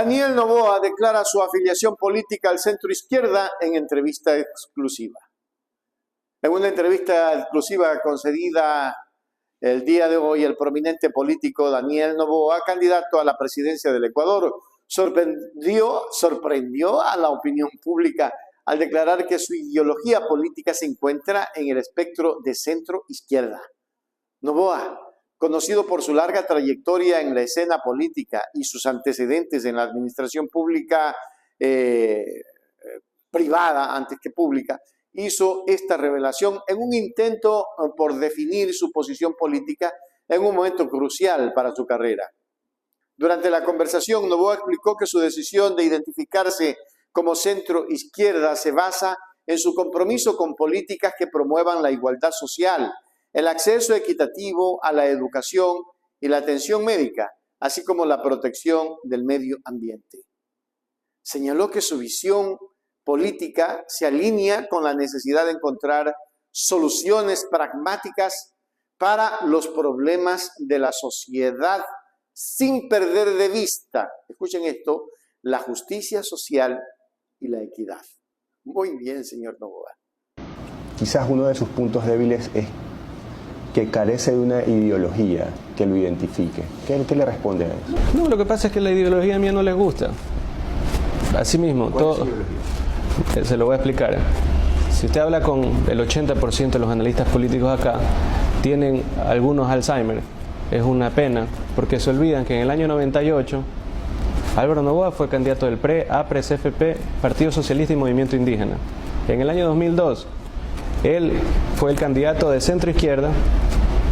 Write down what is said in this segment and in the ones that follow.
Daniel Noboa declara su afiliación política al centro izquierda en entrevista exclusiva. En una entrevista exclusiva concedida el día de hoy, el prominente político Daniel Noboa, candidato a la presidencia del Ecuador, sorprendió a la opinión pública al declarar que su ideología política se encuentra en el espectro de centro-izquierda. Noboa, conocido por su larga trayectoria en la escena política y sus antecedentes en la administración pública privada antes que pública, hizo esta revelación en un intento por definir su posición política en un momento crucial para su carrera. Durante la conversación, Noboa explicó que su decisión de identificarse como centro-izquierda se basa en su compromiso con políticas que promuevan la igualdad social, el acceso equitativo a la educación y la atención médica, así como la protección del medio ambiente. Señaló que su visión política se alinea con la necesidad de encontrar soluciones pragmáticas para los problemas de la sociedad, sin perder de vista, escuchen esto, la justicia social y la equidad. Muy bien, señor Noboa. Quizás uno de sus puntos débiles es que carece de una ideología que lo identifique. ¿Qué le responde a eso? No, lo que pasa es que la ideología mía no les gusta. Así mismo, todo. Se lo voy a explicar. Si usted habla con el 80% de los analistas políticos acá, tienen algunos Alzheimer. Es una pena, porque se olvidan que en el año 98, Álvaro Noboa fue candidato del PRE, APRE, CFP, Partido Socialista y Movimiento Indígena. En el año 2002, él fue el candidato de centro-izquierda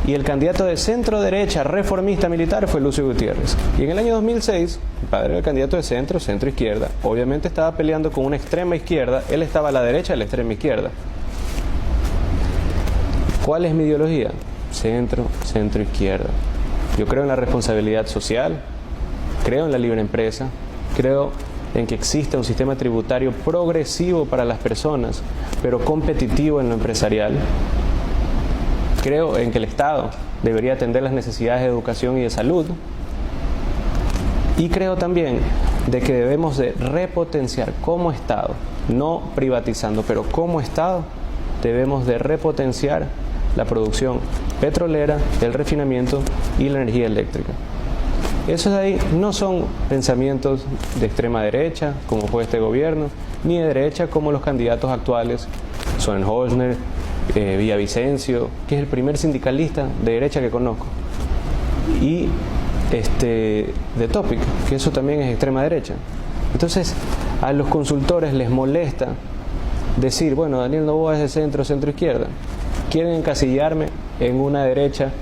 y el candidato de centro-derecha reformista militar fue Lucio Gutiérrez. Y en el año 2006, el padre era el candidato de centro-izquierda. Obviamente estaba peleando con una extrema izquierda, él estaba a la derecha de la extrema izquierda. ¿Cuál es mi ideología? Centro-izquierda. Yo creo en la responsabilidad social, creo en la libre empresa, creo en que exista un sistema tributario progresivo para las personas, pero competitivo en lo empresarial. Creo en que el Estado debería atender las necesidades de educación y de salud. Y creo también de que debemos de repotenciar como Estado, no privatizando, pero como Estado debemos de repotenciar la producción petrolera, el refinamiento y la energía eléctrica. Esos de ahí no son pensamientos de extrema derecha, como fue este gobierno, ni de derecha como los candidatos actuales, Sonnenholzner, Villavicencio, que es el primer sindicalista de derecha que conozco, y de Topic, que eso también es extrema derecha. Entonces, a los consultores les molesta decir, bueno, Daniel Noboa es de centro-izquierda. Quieren encasillarme en una derecha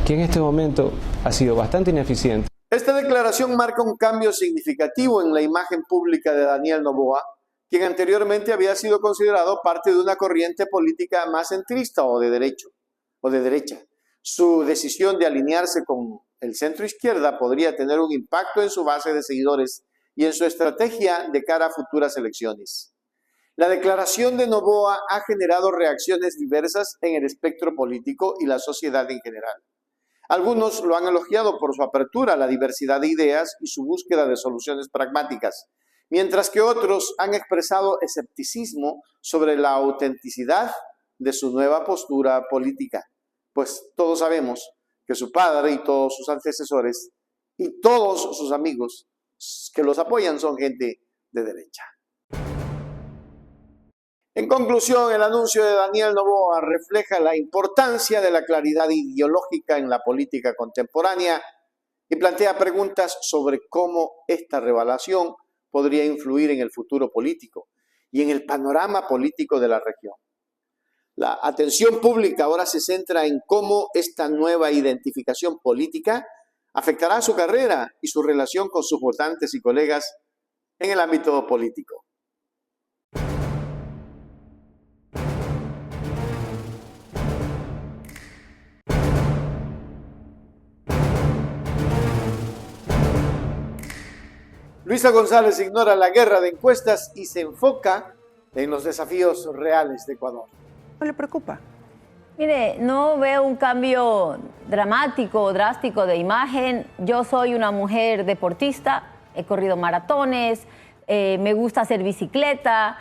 que en este momento ha sido bastante ineficiente. Esta declaración marca un cambio significativo en la imagen pública de Daniel Noboa, quien anteriormente había sido considerado parte de una corriente política más centrista o de derecha. Su decisión de alinearse con el centro izquierda podría tener un impacto en su base de seguidores y en su estrategia de cara a futuras elecciones. La declaración de Noboa ha generado reacciones diversas en el espectro político y la sociedad en general. Algunos lo han elogiado por su apertura a la diversidad de ideas y su búsqueda de soluciones pragmáticas, mientras que otros han expresado escepticismo sobre la autenticidad de su nueva postura política, pues todos sabemos que su padre y todos sus antecesores y todos sus amigos que los apoyan son gente de derecha. En conclusión, el anuncio de Daniel Noboa refleja la importancia de la claridad ideológica en la política contemporánea y plantea preguntas sobre cómo esta revelación podría influir en el futuro político y en el panorama político de la región. La atención pública ahora se centra en cómo esta nueva identificación política afectará su carrera y su relación con sus votantes y colegas en el ámbito político. Luisa González ignora la guerra de encuestas y se enfoca en los desafíos reales de Ecuador. ¿No le preocupa? Mire, no veo un cambio dramático o drástico de imagen. Yo soy una mujer deportista, he corrido maratones, me gusta hacer bicicleta,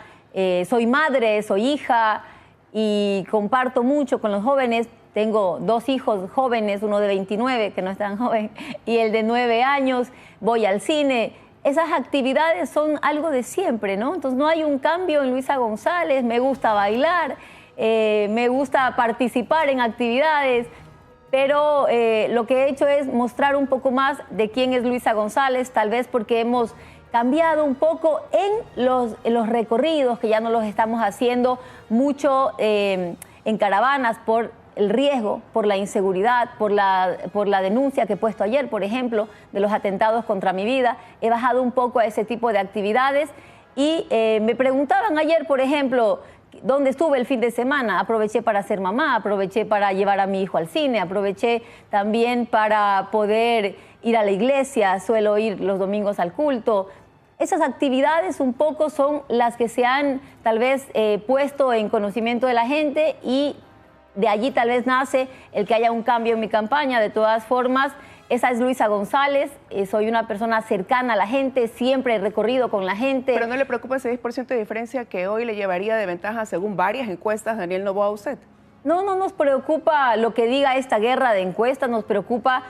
soy madre, soy hija y comparto mucho con los jóvenes. Tengo 2 hijos jóvenes, uno de 29, que no es tan joven, y el de 9 años. Voy al cine. Esas actividades son algo de siempre, ¿no? Entonces no hay un cambio en Luisa González. Me gusta bailar, me gusta participar en actividades, pero lo que he hecho es mostrar un poco más de quién es Luisa González, tal vez porque hemos cambiado un poco en los recorridos, que ya no los estamos haciendo mucho en caravanas por el riesgo, por la inseguridad, por la denuncia que he puesto ayer, por ejemplo, de los atentados contra mi vida. He bajado un poco a ese tipo de actividades y me preguntaban ayer, por ejemplo, ¿dónde estuve el fin de semana? Aproveché para ser mamá, aproveché para llevar a mi hijo al cine, aproveché también para poder ir a la iglesia, suelo ir los domingos al culto. Esas actividades un poco son las que se han tal vez puesto en conocimiento de la gente y de allí tal vez nace el que haya un cambio en mi campaña. De todas formas, esa es Luisa González, soy una persona cercana a la gente, siempre he recorrido con la gente. ¿Pero no le preocupa ese 10% de diferencia que hoy le llevaría de ventaja, según varias encuestas, Daniel Noboa a usted? No nos preocupa lo que diga esta guerra de encuestas, nos preocupa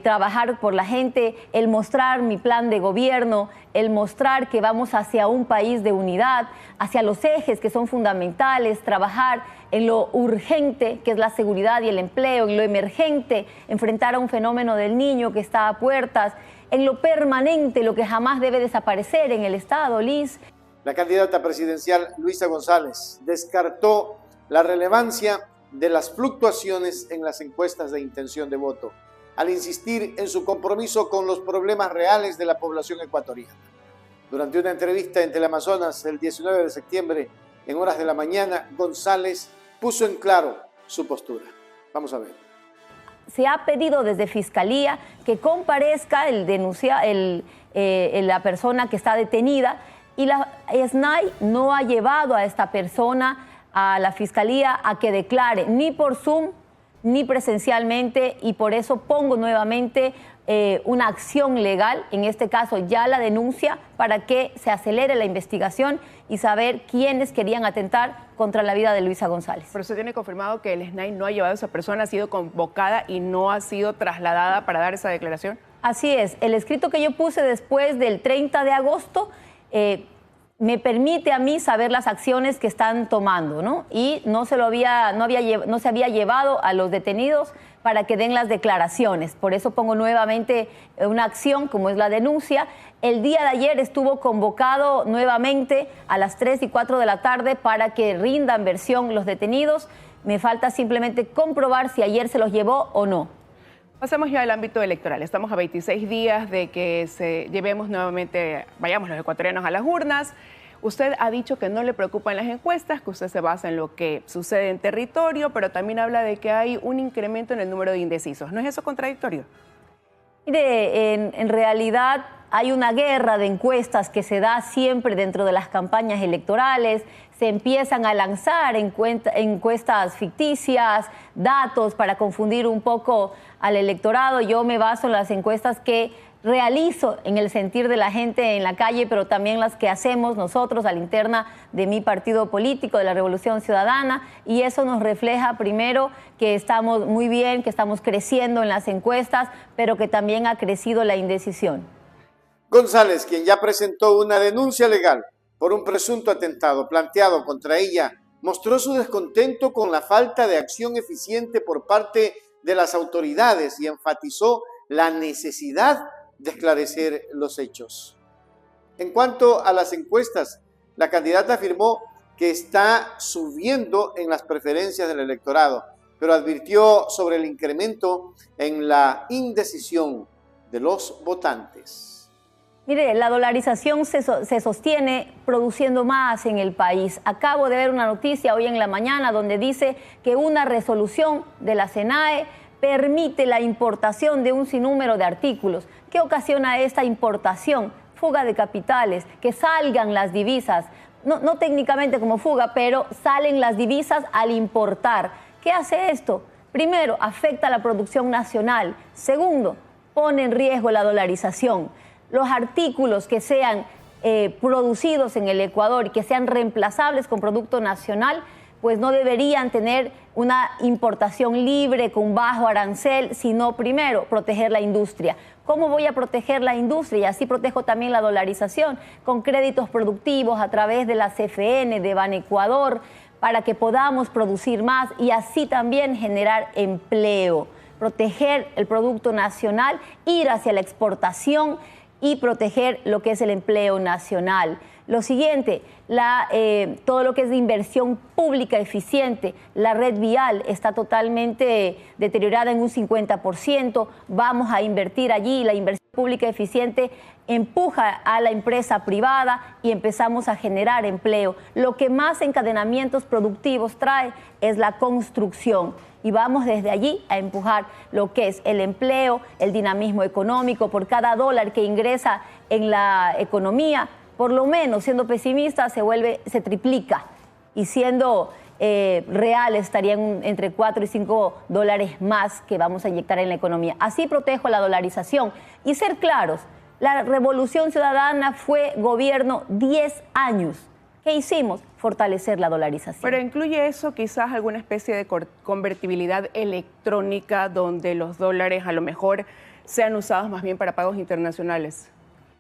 trabajar por la gente, el mostrar mi plan de gobierno, el mostrar que vamos hacia un país de unidad, hacia los ejes que son fundamentales, trabajar en lo urgente, que es la seguridad y el empleo, en lo emergente, enfrentar a un fenómeno del niño que está a puertas, en lo permanente, lo que jamás debe desaparecer en el Estado, Liz. La candidata presidencial Luisa González descartó la relevancia de las fluctuaciones en las encuestas de intención de voto, al insistir en su compromiso con los problemas reales de la población ecuatoriana. Durante una entrevista en Teleamazonas el 19 de septiembre, en horas de la mañana, González puso en claro su postura. Vamos a ver. Se ha pedido desde Fiscalía que comparezca la persona que está detenida y la SNAI no ha llevado a esta persona a la Fiscalía a que declare ni por Zoom ni presencialmente, y por eso pongo nuevamente una acción legal, en este caso ya la denuncia, para que se acelere la investigación y saber quiénes querían atentar contra la vida de Luisa González. Pero usted tiene confirmado que el SNAI no ha llevado a esa persona, ha sido convocada y no ha sido trasladada para dar esa declaración. Así es, el escrito que yo puse después del 30 de agosto me permite a mí saber las acciones que están tomando, ¿no? Y no se había llevado a los detenidos para que den las declaraciones. Por eso pongo nuevamente una acción, como es la denuncia. El día de ayer estuvo convocado nuevamente a las 3 y 4 de la tarde para que rindan versión los detenidos. Me falta simplemente comprobar si ayer se los llevó o no. Pasemos ya al ámbito electoral. Estamos a 26 días de que vayamos los ecuatorianos a las urnas. Usted ha dicho que no le preocupan las encuestas, que usted se basa en lo que sucede en territorio, pero también habla de que hay un incremento en el número de indecisos. ¿No es eso contradictorio? Mire, en realidad hay una guerra de encuestas que se da siempre dentro de las campañas electorales. Se empiezan a lanzar encuestas ficticias, datos para confundir un poco al electorado. Yo me baso en las encuestas que realizo en el sentir de la gente en la calle, pero también las que hacemos nosotros a la interna de mi partido político, de la Revolución Ciudadana, y eso nos refleja primero que estamos muy bien, que estamos creciendo en las encuestas, pero que también ha crecido la indecisión. González, quien ya presentó una denuncia legal por un presunto atentado planteado contra ella, mostró su descontento con la falta de acción eficiente por parte de las autoridades y enfatizó la necesidad de esclarecer los hechos. En cuanto a las encuestas, la candidata afirmó que está subiendo en las preferencias del electorado, pero advirtió sobre el incremento en la indecisión de los votantes. Mire, la dolarización se sostiene produciendo más en el país. Acabo de ver una noticia hoy en la mañana donde dice que una resolución de la SENAE permite la importación de un sinnúmero de artículos. ¿Qué ocasiona esta importación? Fuga de capitales, que salgan las divisas. No técnicamente como fuga, pero salen las divisas al importar. ¿Qué hace esto? Primero, afecta a la producción nacional. Segundo, pone en riesgo la dolarización. los artículos que sean producidos en el Ecuador y que sean reemplazables con producto nacional, pues no deberían tener una importación libre con bajo arancel, sino primero proteger la industria. ¿Cómo voy a proteger la industria? Y así protejo también la dolarización, con créditos productivos a través de la CFN, de Banecuador, para que podamos producir más y así también generar empleo, proteger el producto nacional, ir hacia la exportación y proteger lo que es el empleo nacional. Lo siguiente, todo lo que es de inversión pública eficiente, la red vial está totalmente deteriorada en un 50%, vamos a invertir allí, la inversión pública eficiente empuja a la empresa privada y empezamos a generar empleo. Lo que más encadenamientos productivos trae es la construcción. Y vamos desde allí a empujar lo que es el empleo, el dinamismo económico. Por cada dólar que ingresa en la economía, por lo menos, siendo pesimista, se triplica. Y siendo real, estarían entre 4 y 5 dólares más que vamos a inyectar en la economía. Así protejo la dolarización. Y ser claros, la Revolución Ciudadana fue gobierno 10 años. ¿Qué hicimos? Fortalecer la dolarización. Pero incluye eso quizás alguna especie de convertibilidad electrónica donde los dólares a lo mejor sean usados más bien para pagos internacionales.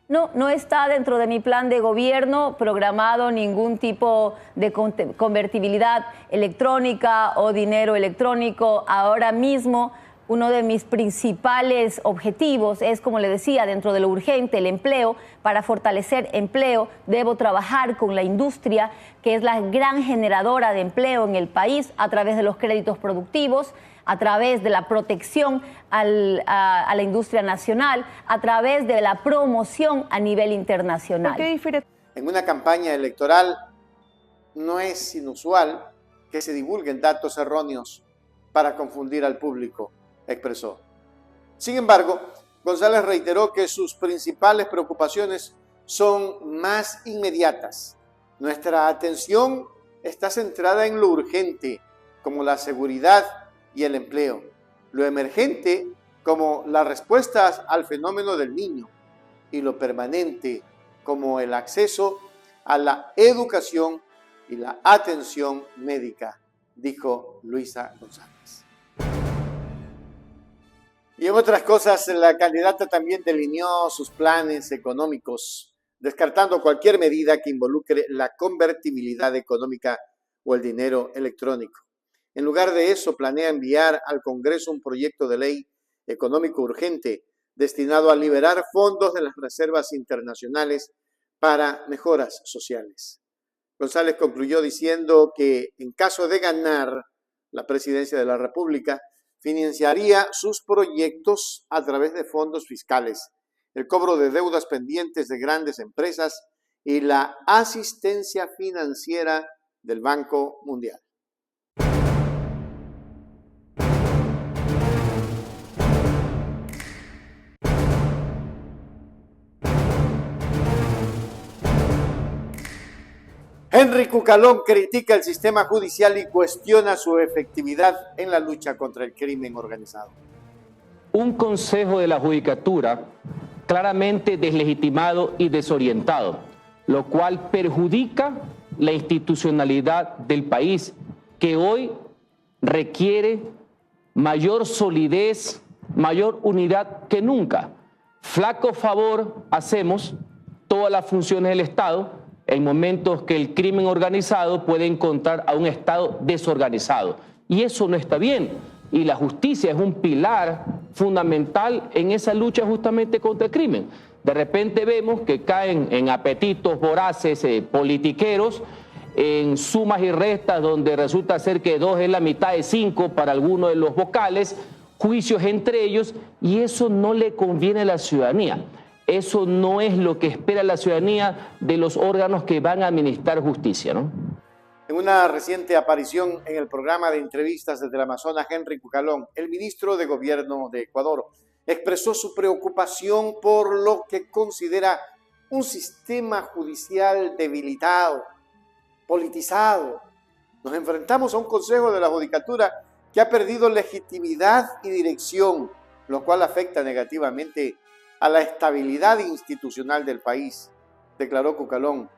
No, no está dentro de mi plan de gobierno programado ningún tipo de convertibilidad electrónica o dinero electrónico. Ahora mismo, uno de mis principales objetivos es, como le decía, dentro de lo urgente, el empleo. Para fortalecer empleo, debo trabajar con la industria, que es la gran generadora de empleo en el país, a través de los créditos productivos, a través de la protección a la industria nacional, a través de la promoción a nivel internacional. ¿Por qué difiere? En una campaña electoral no es inusual que se divulguen datos erróneos para confundir al público, expresó. Sin embargo, González reiteró que sus principales preocupaciones son más inmediatas. Nuestra atención está centrada en lo urgente, como la seguridad y el empleo, lo emergente, como las respuestas al fenómeno del Niño, y lo permanente, como el acceso a la educación y la atención médica, dijo Luisa González. Y en otras cosas, la candidata también delineó sus planes económicos, descartando cualquier medida que involucre la convertibilidad económica o el dinero electrónico. En lugar de eso, planea enviar al Congreso un proyecto de ley económico urgente destinado a liberar fondos de las reservas internacionales para mejoras sociales. González concluyó diciendo que en caso de ganar la presidencia de la República, financiaría sus proyectos a través de fondos fiscales, el cobro de deudas pendientes de grandes empresas y la asistencia financiera del Banco Mundial. Henry Cucalón critica el sistema judicial y cuestiona su efectividad en la lucha contra el crimen organizado. Un consejo de la judicatura claramente deslegitimado y desorientado, lo cual perjudica la institucionalidad del país, que hoy requiere mayor solidez, mayor unidad que nunca. Flaco favor hacemos todas las funciones del Estado en momentos que el crimen organizado puede encontrar a un Estado desorganizado. Y eso no está bien. Y la justicia es un pilar fundamental en esa lucha justamente contra el crimen. De repente vemos que caen en apetitos voraces politiqueros, en sumas y restas donde resulta ser que 2 es la mitad de 5 para algunos de los vocales, juicios entre ellos, y eso no le conviene a la ciudadanía. Eso no es lo que espera la ciudadanía de los órganos que van a administrar justicia, ¿no? En una reciente aparición en el programa de entrevistas desde el Amazonas, Henry Cucalón, el ministro de Gobierno de Ecuador, expresó su preocupación por lo que considera un sistema judicial debilitado, politizado. Nos enfrentamos a un Consejo de la Judicatura que ha perdido legitimidad y dirección, lo cual afecta negativamente a la estabilidad institucional del país, declaró Cucalón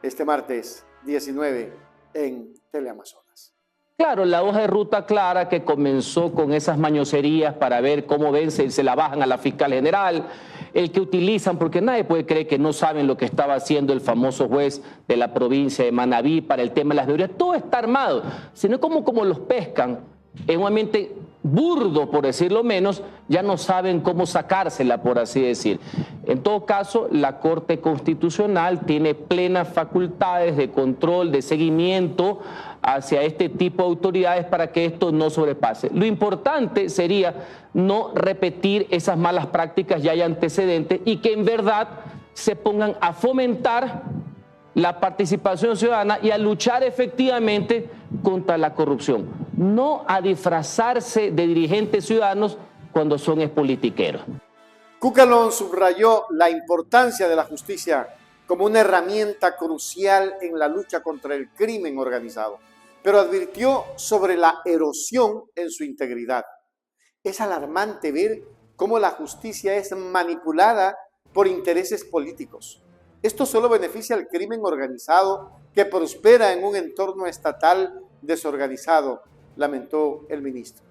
este martes 19 en Teleamazonas. Claro, la hoja de ruta clara que comenzó con esas mañoserías para ver cómo vence, se la bajan a la fiscal general, el que utilizan, porque nadie puede creer que no saben lo que estaba haciendo el famoso juez de la provincia de Manabí para el tema de las deudas. Todo está armado, sino como los pescan en un ambiente burdo, por decirlo menos, ya no saben cómo sacársela, por así decir. En todo caso, la Corte Constitucional tiene plenas facultades de control, de seguimiento hacia este tipo de autoridades para que esto no sobrepase. Lo importante sería no repetir esas malas prácticas, ya hay antecedentes, y que en verdad se pongan a fomentar la participación ciudadana y a luchar efectivamente contra la corrupción, no a disfrazarse de dirigentes ciudadanos cuando son politiqueros. Cucalón subrayó la importancia de la justicia como una herramienta crucial en la lucha contra el crimen organizado, pero advirtió sobre la erosión en su integridad. Es alarmante ver cómo la justicia es manipulada por intereses políticos. Esto solo beneficia al crimen organizado que prospera en un entorno estatal desorganizado, lamentó el ministro.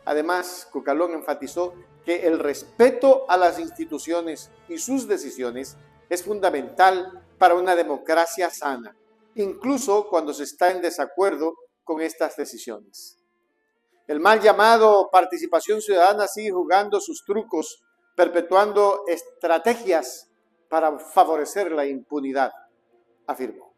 Además, Cucalón enfatizó que el respeto a las instituciones y sus decisiones es fundamental para una democracia sana, incluso cuando se está en desacuerdo con estas decisiones. El mal llamado participación ciudadana sigue jugando sus trucos, perpetuando estrategias para favorecer la impunidad, afirmó.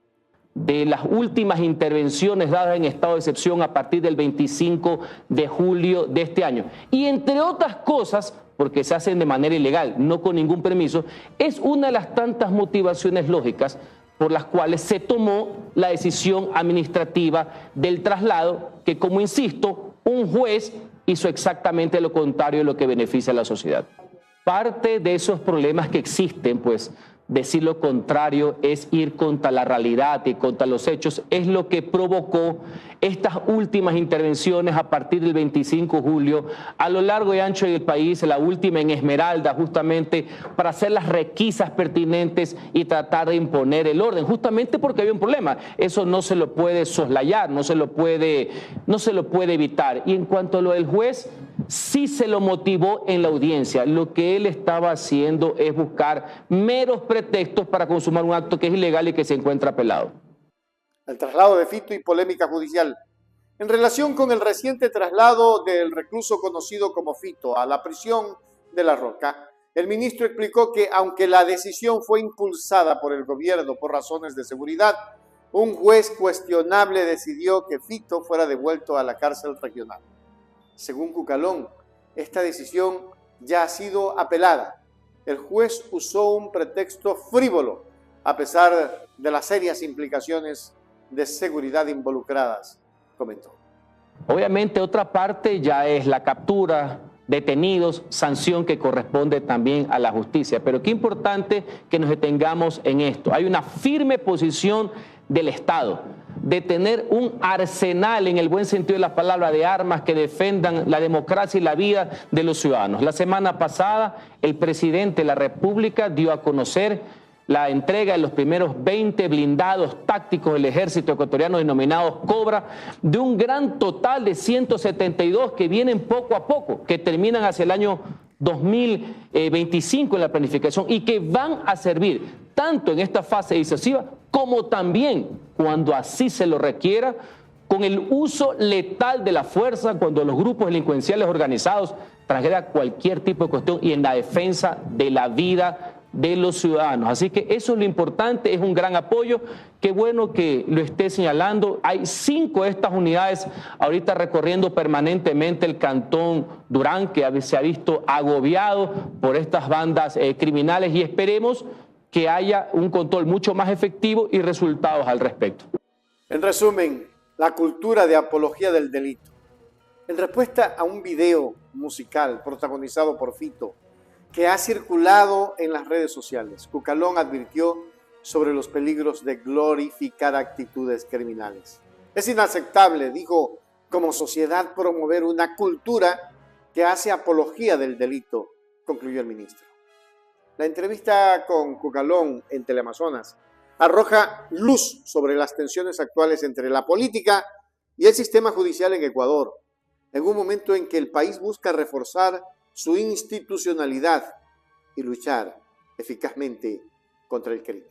De las últimas intervenciones dadas en estado de excepción a partir del 25 de julio de este año. Y entre otras cosas, porque se hacen de manera ilegal, no con ningún permiso, es una de las tantas motivaciones lógicas por las cuales se tomó la decisión administrativa del traslado, que, como insisto, un juez hizo exactamente lo contrario de lo que beneficia a la sociedad. Parte de esos problemas que existen, pues decir lo contrario es ir contra la realidad y contra los hechos, es lo que provocó estas últimas intervenciones a partir del 25 de julio a lo largo y ancho del país, la última en Esmeralda, justamente para hacer las requisas pertinentes y tratar de imponer el orden, justamente porque había un problema. Eso no se lo puede soslayar, no se lo puede evitar. Y en cuanto a lo del juez, sí se lo motivó en la audiencia. Lo que él estaba haciendo es buscar meros pretextos para consumar un acto que es ilegal y que se encuentra apelado. El traslado de Fito y polémica judicial. En relación con el reciente traslado del recluso conocido como Fito a la prisión de La Roca, el ministro explicó que aunque la decisión fue impulsada por el gobierno por razones de seguridad, un juez cuestionable decidió que Fito fuera devuelto a la cárcel regional. Según Cucalón, esta decisión ya ha sido apelada. El juez usó un pretexto frívolo, a pesar de las serias implicaciones de seguridad involucradas, comentó. Obviamente, otra parte ya es la captura, detenidos, sanción que corresponde también a la justicia. Pero qué importante que nos detengamos en esto. Hay una firme posición del Estado de tener un arsenal, en el buen sentido de la palabra, de armas que defendan la democracia y la vida de los ciudadanos. La semana pasada, el presidente de la República dio a conocer la entrega de los primeros 20 blindados tácticos del ejército ecuatoriano denominados Cobra, de un gran total de 172 que vienen poco a poco, que terminan hacia el año 2025 en la planificación y que van a servir tanto en esta fase disuasiva como también cuando así se lo requiera, con el uso letal de la fuerza cuando los grupos delincuenciales organizados transgredan cualquier tipo de cuestión y en la defensa de la vida de los ciudadanos. Así que eso es lo importante, es un gran apoyo. Qué bueno que lo esté señalando. Hay 5 de estas unidades ahorita recorriendo permanentemente el cantón Durán, que se ha visto agobiado por estas bandas criminales, y esperemos que haya un control mucho más efectivo y resultados al respecto. En resumen, la cultura de apología del delito. En respuesta a un video musical protagonizado por Fito, que ha circulado en las redes sociales, Cucalón advirtió sobre los peligros de glorificar actitudes criminales. Es inaceptable, dijo, como sociedad promover una cultura que hace apología del delito, concluyó el ministro. La entrevista con Cucalón en Teleamazonas arroja luz sobre las tensiones actuales entre la política y el sistema judicial en Ecuador, en un momento en que el país busca reforzar su institucionalidad y luchar eficazmente contra el crimen.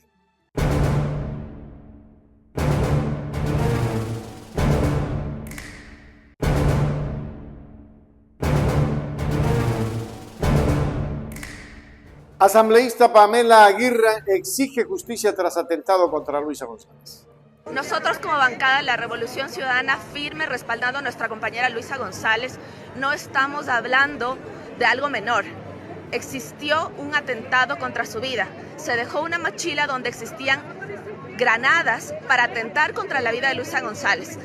Asambleísta Pamela Aguirre exige justicia tras atentado contra Luisa González. Nosotros como bancada de la Revolución Ciudadana, firme respaldando a nuestra compañera Luisa González, no estamos hablando de algo menor. Existió un atentado contra su vida. Se dejó una mochila donde existían granadas para atentar contra la vida de Luisa González.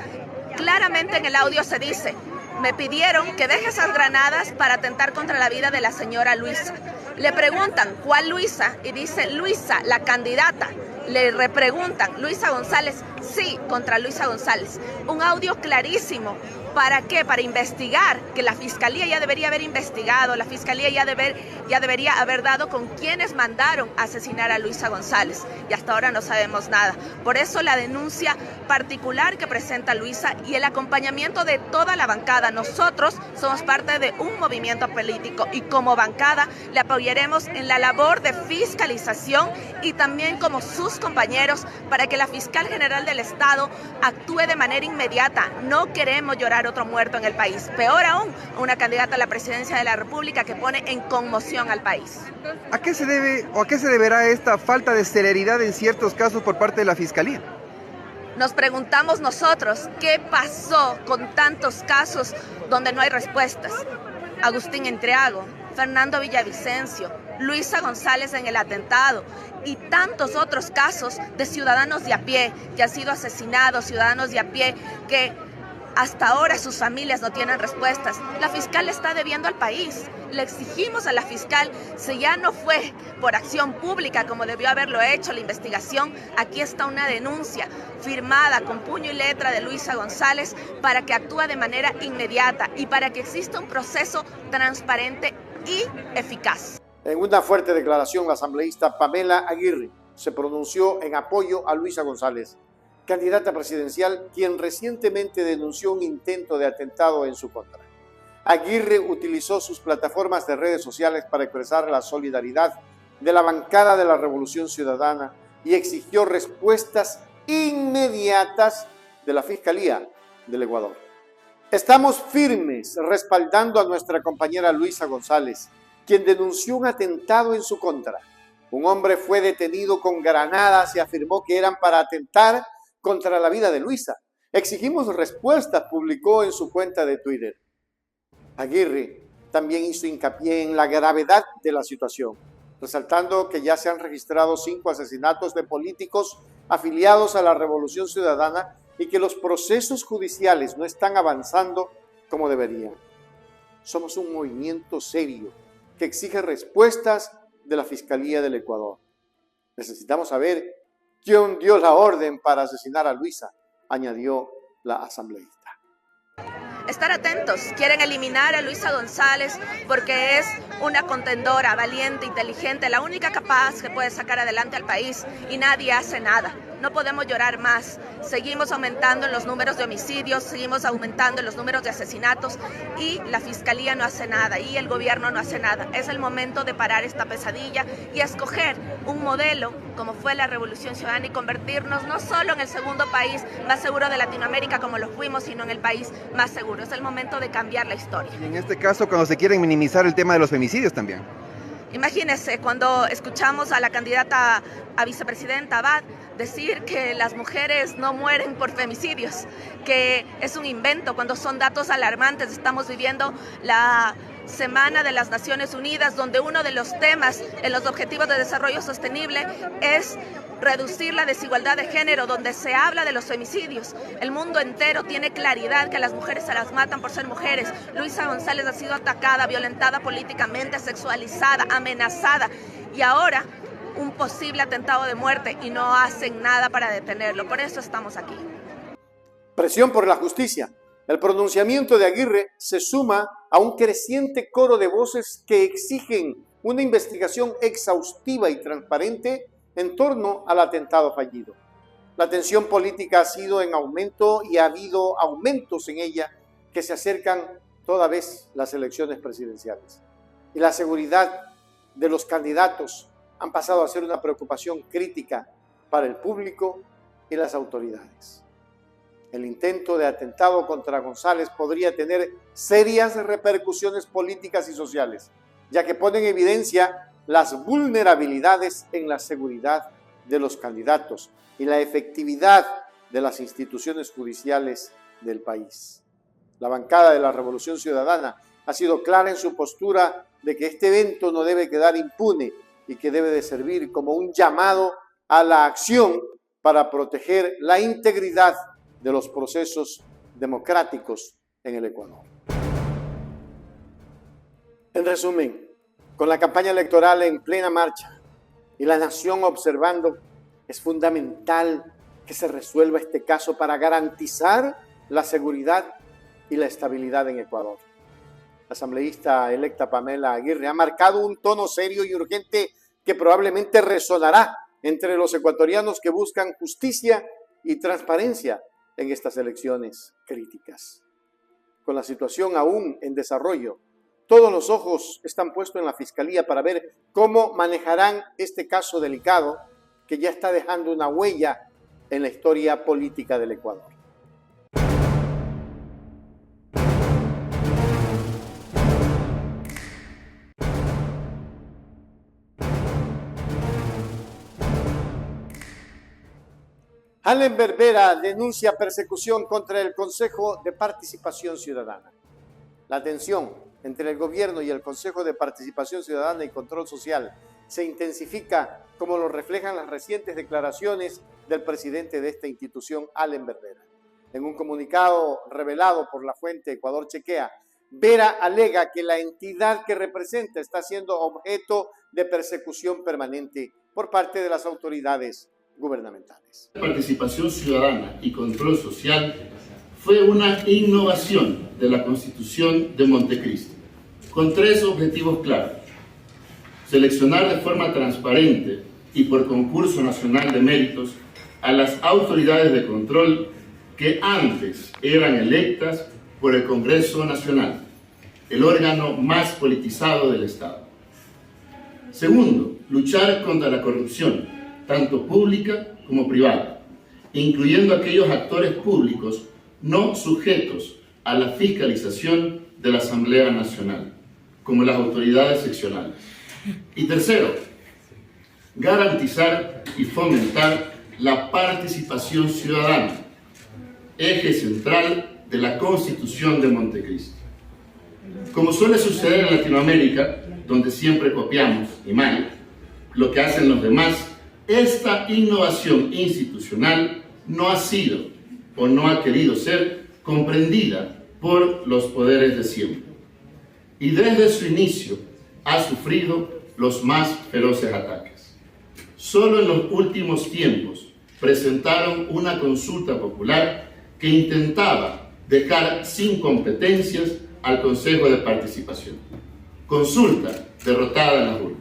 Claramente en el audio se dice: me pidieron que deje esas granadas para atentar contra la vida de la señora Luisa. Le preguntan, ¿cuál Luisa? Y dice, Luisa, la candidata. Le repreguntan, ¿Luisa González? Sí, contra Luisa González. Un audio clarísimo. ¿Para qué? Para investigar, que la Fiscalía ya debería haber investigado, la Fiscalía ya debería haber dado con quienes mandaron asesinar a Luisa González. Y hasta ahora no sabemos nada. Por eso la denuncia particular que presenta Luisa y el acompañamiento de toda la bancada. Nosotros somos parte de un movimiento político y como bancada le apoyaremos en la labor de fiscalización y también como sus compañeros para que la Fiscal General del Estado actúe de manera inmediata. No queremos llorar otro muerto en el país. Peor aún, una candidata a la presidencia de la República que pone en conmoción al país. ¿A qué se debe o a qué se deberá esta falta de celeridad en ciertos casos por parte de la Fiscalía? Nos preguntamos nosotros, ¿qué pasó con tantos casos donde no hay respuestas? Agustín Entreago, Fernando Villavicencio, Luisa González en el atentado y tantos otros casos de ciudadanos de a pie que han sido asesinados, ciudadanos de a pie que hasta ahora sus familias no tienen respuestas. La fiscal está debiendo al país. Le exigimos a la fiscal, si ya no fue por acción pública como debió haberlo hecho la investigación, aquí está una denuncia firmada con puño y letra de Luisa González para que actúe de manera inmediata y para que exista un proceso transparente y eficaz. En una fuerte declaración, la asambleísta Pamela Aguirre se pronunció en apoyo a Luisa González, candidata presidencial, quien recientemente denunció un intento de atentado en su contra. Aguirre utilizó sus plataformas de redes sociales para expresar la solidaridad de la bancada de la Revolución Ciudadana y exigió respuestas inmediatas de la Fiscalía del Ecuador. Estamos firmes respaldando a nuestra compañera Luisa González, quien denunció un atentado en su contra. Un hombre fue detenido con granadas y afirmó que eran para atentar contra la vida de Luisa. Exigimos respuestas, publicó en su cuenta de Twitter. Aguirre también hizo hincapié en la gravedad de la situación, resaltando que ya se han registrado 5 asesinatos de políticos afiliados a la Revolución Ciudadana y que los procesos judiciales no están avanzando como deberían. Somos un movimiento serio que exige respuestas de la Fiscalía del Ecuador. Necesitamos saber quién dio la orden para asesinar a Luisa, añadió la asambleísta. Estar atentos, quieren eliminar a Luisa González porque es una contendora valiente, inteligente, la única capaz que puede sacar adelante al país y nadie hace nada. No podemos llorar más. Seguimos aumentando en los números de homicidios, seguimos aumentando en los números de asesinatos y la Fiscalía no hace nada y el gobierno no hace nada. Es el momento de parar esta pesadilla y escoger un modelo como fue la Revolución Ciudadana y convertirnos no solo en el segundo país más seguro de Latinoamérica como lo fuimos, sino en el país más seguro. Es el momento de cambiar la historia. Y en este caso, cuando se quieren minimizar el tema de los femicidios también. Imagínense cuando escuchamos a la candidata a vicepresidenta Abad decir que las mujeres no mueren por femicidios, que es un invento cuando son datos alarmantes. Estamos viviendo la Semana de las Naciones Unidas, donde uno de los temas en los Objetivos de Desarrollo Sostenible es reducir la desigualdad de género, donde se habla de los femicidios. El mundo entero tiene claridad que a las mujeres se las matan por ser mujeres. Luisa González ha sido atacada, violentada políticamente, sexualizada, amenazada y ahora un posible atentado de muerte y no hacen nada para detenerlo. Por eso estamos aquí. Presión por la justicia. El pronunciamiento de Aguirre se suma a un creciente coro de voces que exigen una investigación exhaustiva y transparente en torno al atentado fallido. La tensión política ha sido en aumento y ha habido aumentos en ella que se acercan toda vez las elecciones presidenciales. Y la seguridad de los candidatos han pasado a ser una preocupación crítica para el público y las autoridades. El intento de atentado contra González podría tener serias repercusiones políticas y sociales, ya que pone en evidencia las vulnerabilidades en la seguridad de los candidatos y la efectividad de las instituciones judiciales del país. La bancada de la Revolución Ciudadana ha sido clara en su postura de que este evento no debe quedar impune y que debe de servir como un llamado a la acción para proteger la integridad de los procesos democráticos en el Ecuador. En resumen, con la campaña electoral en plena marcha y la nación observando, es fundamental que se resuelva este caso para garantizar la seguridad y la estabilidad en Ecuador. La asambleísta electa Pamela Aguirre ha marcado un tono serio y urgente que probablemente resonará entre los ecuatorianos que buscan justicia y transparencia en estas elecciones críticas. Con la situación aún en desarrollo, todos los ojos están puestos en la Fiscalía para ver cómo manejarán este caso delicado que ya está dejando una huella en la historia política del Ecuador. Allen Berbera denuncia persecución contra el Consejo de Participación Ciudadana. La tensión entre el gobierno y el Consejo de Participación Ciudadana y Control Social se intensifica, como lo reflejan las recientes declaraciones del presidente de esta institución, Allen Berbera. En un comunicado revelado por la fuente Ecuador Chequea, Vera alega que la entidad que representa está siendo objeto de persecución permanente por parte de las autoridades gubernamentales. Participación ciudadana y control social fue una innovación de la Constitución de Montecristi, con 3 objetivos claros: seleccionar de forma transparente y por concurso nacional de méritos a las autoridades de control que antes eran electas por el Congreso Nacional, el órgano más politizado del Estado. Segundo, luchar contra la corrupción, tanto pública como privada, incluyendo aquellos actores públicos no sujetos a la fiscalización de la Asamblea Nacional, como las autoridades seccionales. Y tercero, garantizar y fomentar la participación ciudadana, eje central de la Constitución de Montecristi. Como suele suceder en Latinoamérica, donde siempre copiamos, y mal, lo que hacen los demás, esta innovación institucional no ha sido o no ha querido ser comprendida por los poderes de siempre. Y desde su inicio ha sufrido los más feroces ataques. Solo en los últimos tiempos presentaron una consulta popular que intentaba dejar sin competencias al Consejo de Participación. Consulta derrotada en las urnas.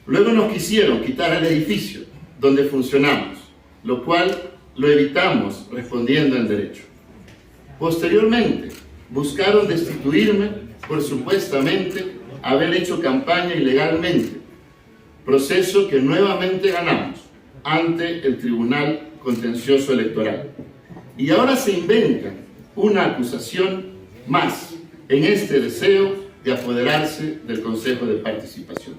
Luego nos quisieron quitar el edificio donde funcionamos, lo cual lo evitamos respondiendo en derecho. Posteriormente, buscaron destituirme por supuestamente haber hecho campaña ilegalmente, proceso que nuevamente ganamos ante el Tribunal Contencioso Electoral. Y ahora se inventan una acusación más en este deseo de apoderarse del Consejo de Participación.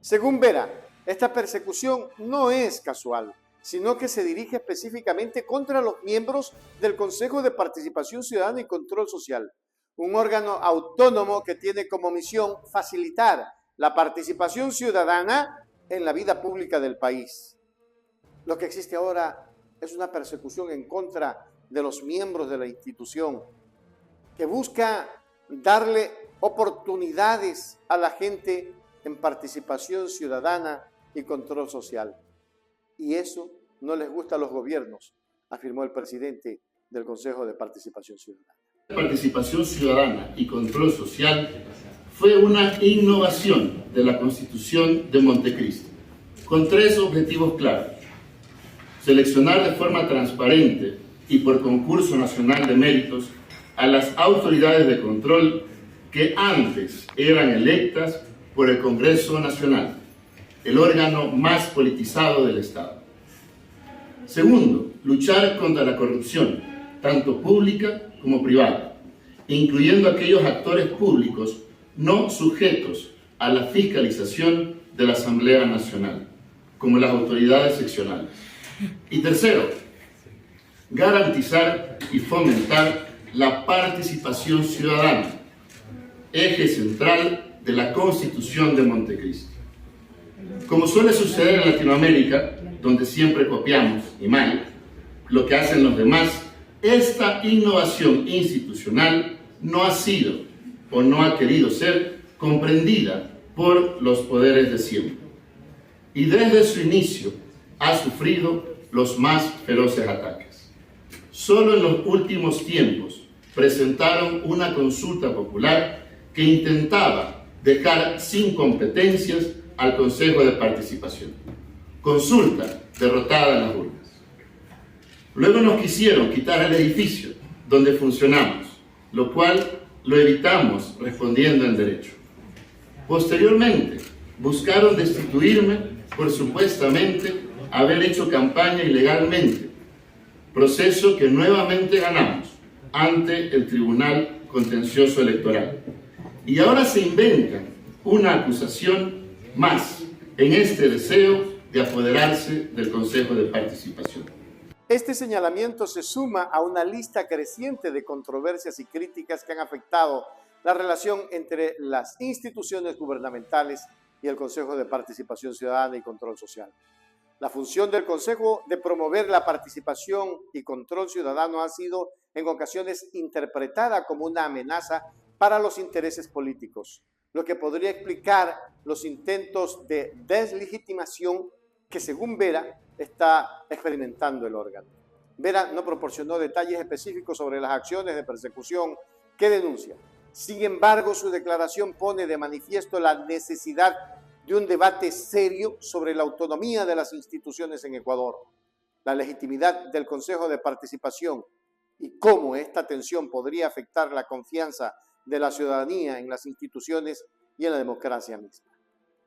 Según Vera, esta persecución no es casual, sino que se dirige específicamente contra los miembros del Consejo de Participación Ciudadana y Control Social, un órgano autónomo que tiene como misión facilitar la participación ciudadana en la vida pública del país. Lo que existe ahora es una persecución en contra de los miembros de la institución, que busca darle oportunidades a la gente en participación ciudadana y control social. Y eso no les gusta a los gobiernos, afirmó el presidente del Consejo de Participación Ciudadana. Participación ciudadana y control social fue una innovación de la Constitución de Montecristi, con 3 objetivos claros: seleccionar de forma transparente y por concurso nacional de méritos a las autoridades de control que antes eran electas por el Congreso Nacional, el órgano más politizado del Estado. Segundo, luchar contra la corrupción, tanto pública como privada, incluyendo aquellos actores públicos no sujetos a la fiscalización de la Asamblea Nacional, como las autoridades seccionales. Y tercero, garantizar y fomentar la participación ciudadana, eje central de la Constitución de Montecristi. Como suele suceder en Latinoamérica, donde siempre copiamos, y mal, lo que hacen los demás, esta innovación institucional no ha sido o no ha querido ser comprendida por los poderes de siempre. Y desde su inicio ha sufrido los más feroces ataques. Solo en los últimos tiempos presentaron una consulta popular que intentaba dejar sin competencias al Consejo de Participación. Consulta derrotada en las urnas. Luego nos quisieron quitar el edificio donde funcionamos, lo cual lo evitamos respondiendo en derecho. Posteriormente, buscaron destituirme por supuestamente haber hecho campaña ilegalmente, proceso que nuevamente ganamos ante el Tribunal Contencioso Electoral. Y ahora se inventan una acusación más en este deseo de apoderarse del Consejo de Participación. Este señalamiento se suma a una lista creciente de controversias y críticas que han afectado la relación entre las instituciones gubernamentales y el Consejo de Participación Ciudadana y Control Social. La función del Consejo de promover la participación y control ciudadano ha sido en ocasiones interpretada como una amenaza para los intereses políticos, lo que podría explicar los intentos de deslegitimación que, según Vera, está experimentando el órgano. Vera no proporcionó detalles específicos sobre las acciones de persecución que denuncia. Sin embargo, su declaración pone de manifiesto la necesidad de un debate serio sobre la autonomía de las instituciones en Ecuador, la legitimidad del Consejo de Participación y cómo esta tensión podría afectar la confianza de la ciudadanía en las instituciones y en la democracia misma.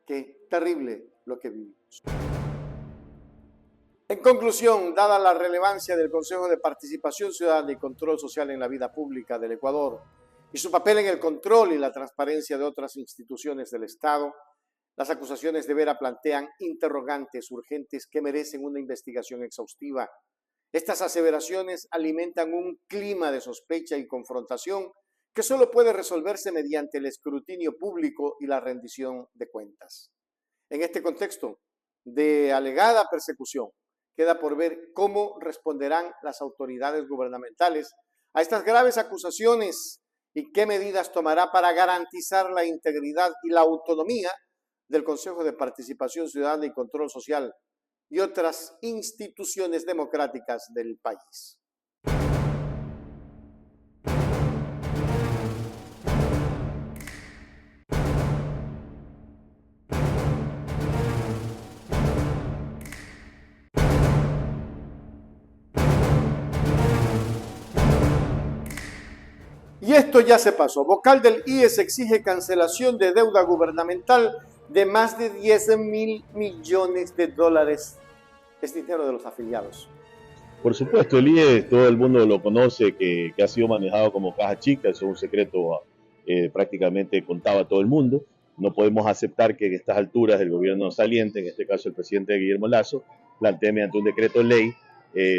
Qué terrible lo que vivimos. En conclusión, dada la relevancia del Consejo de Participación Ciudadana y Control Social en la vida pública del Ecuador y su papel en el control y la transparencia de otras instituciones del Estado, las acusaciones de Vera plantean interrogantes urgentes que merecen una investigación exhaustiva. Estas aseveraciones alimentan un clima de sospecha y confrontación que solo puede resolverse mediante el escrutinio público y la rendición de cuentas. En este contexto de alegada persecución, queda por ver cómo responderán las autoridades gubernamentales a estas graves acusaciones y qué medidas tomará para garantizar la integridad y la autonomía del Consejo de Participación Ciudadana y Control Social y otras instituciones democráticas del país. Y esto ya se pasó. Vocal del IES exige cancelación de deuda gubernamental de más de 10.000 millones de dólares. Es dinero de los afiliados. Por supuesto, el IES, todo el mundo lo conoce, que ha sido manejado como caja chica, eso es un secreto prácticamente contaba a todo el mundo. No podemos aceptar que en estas alturas el gobierno saliente, en este caso el presidente Guillermo Lasso, plantee mediante un decreto ley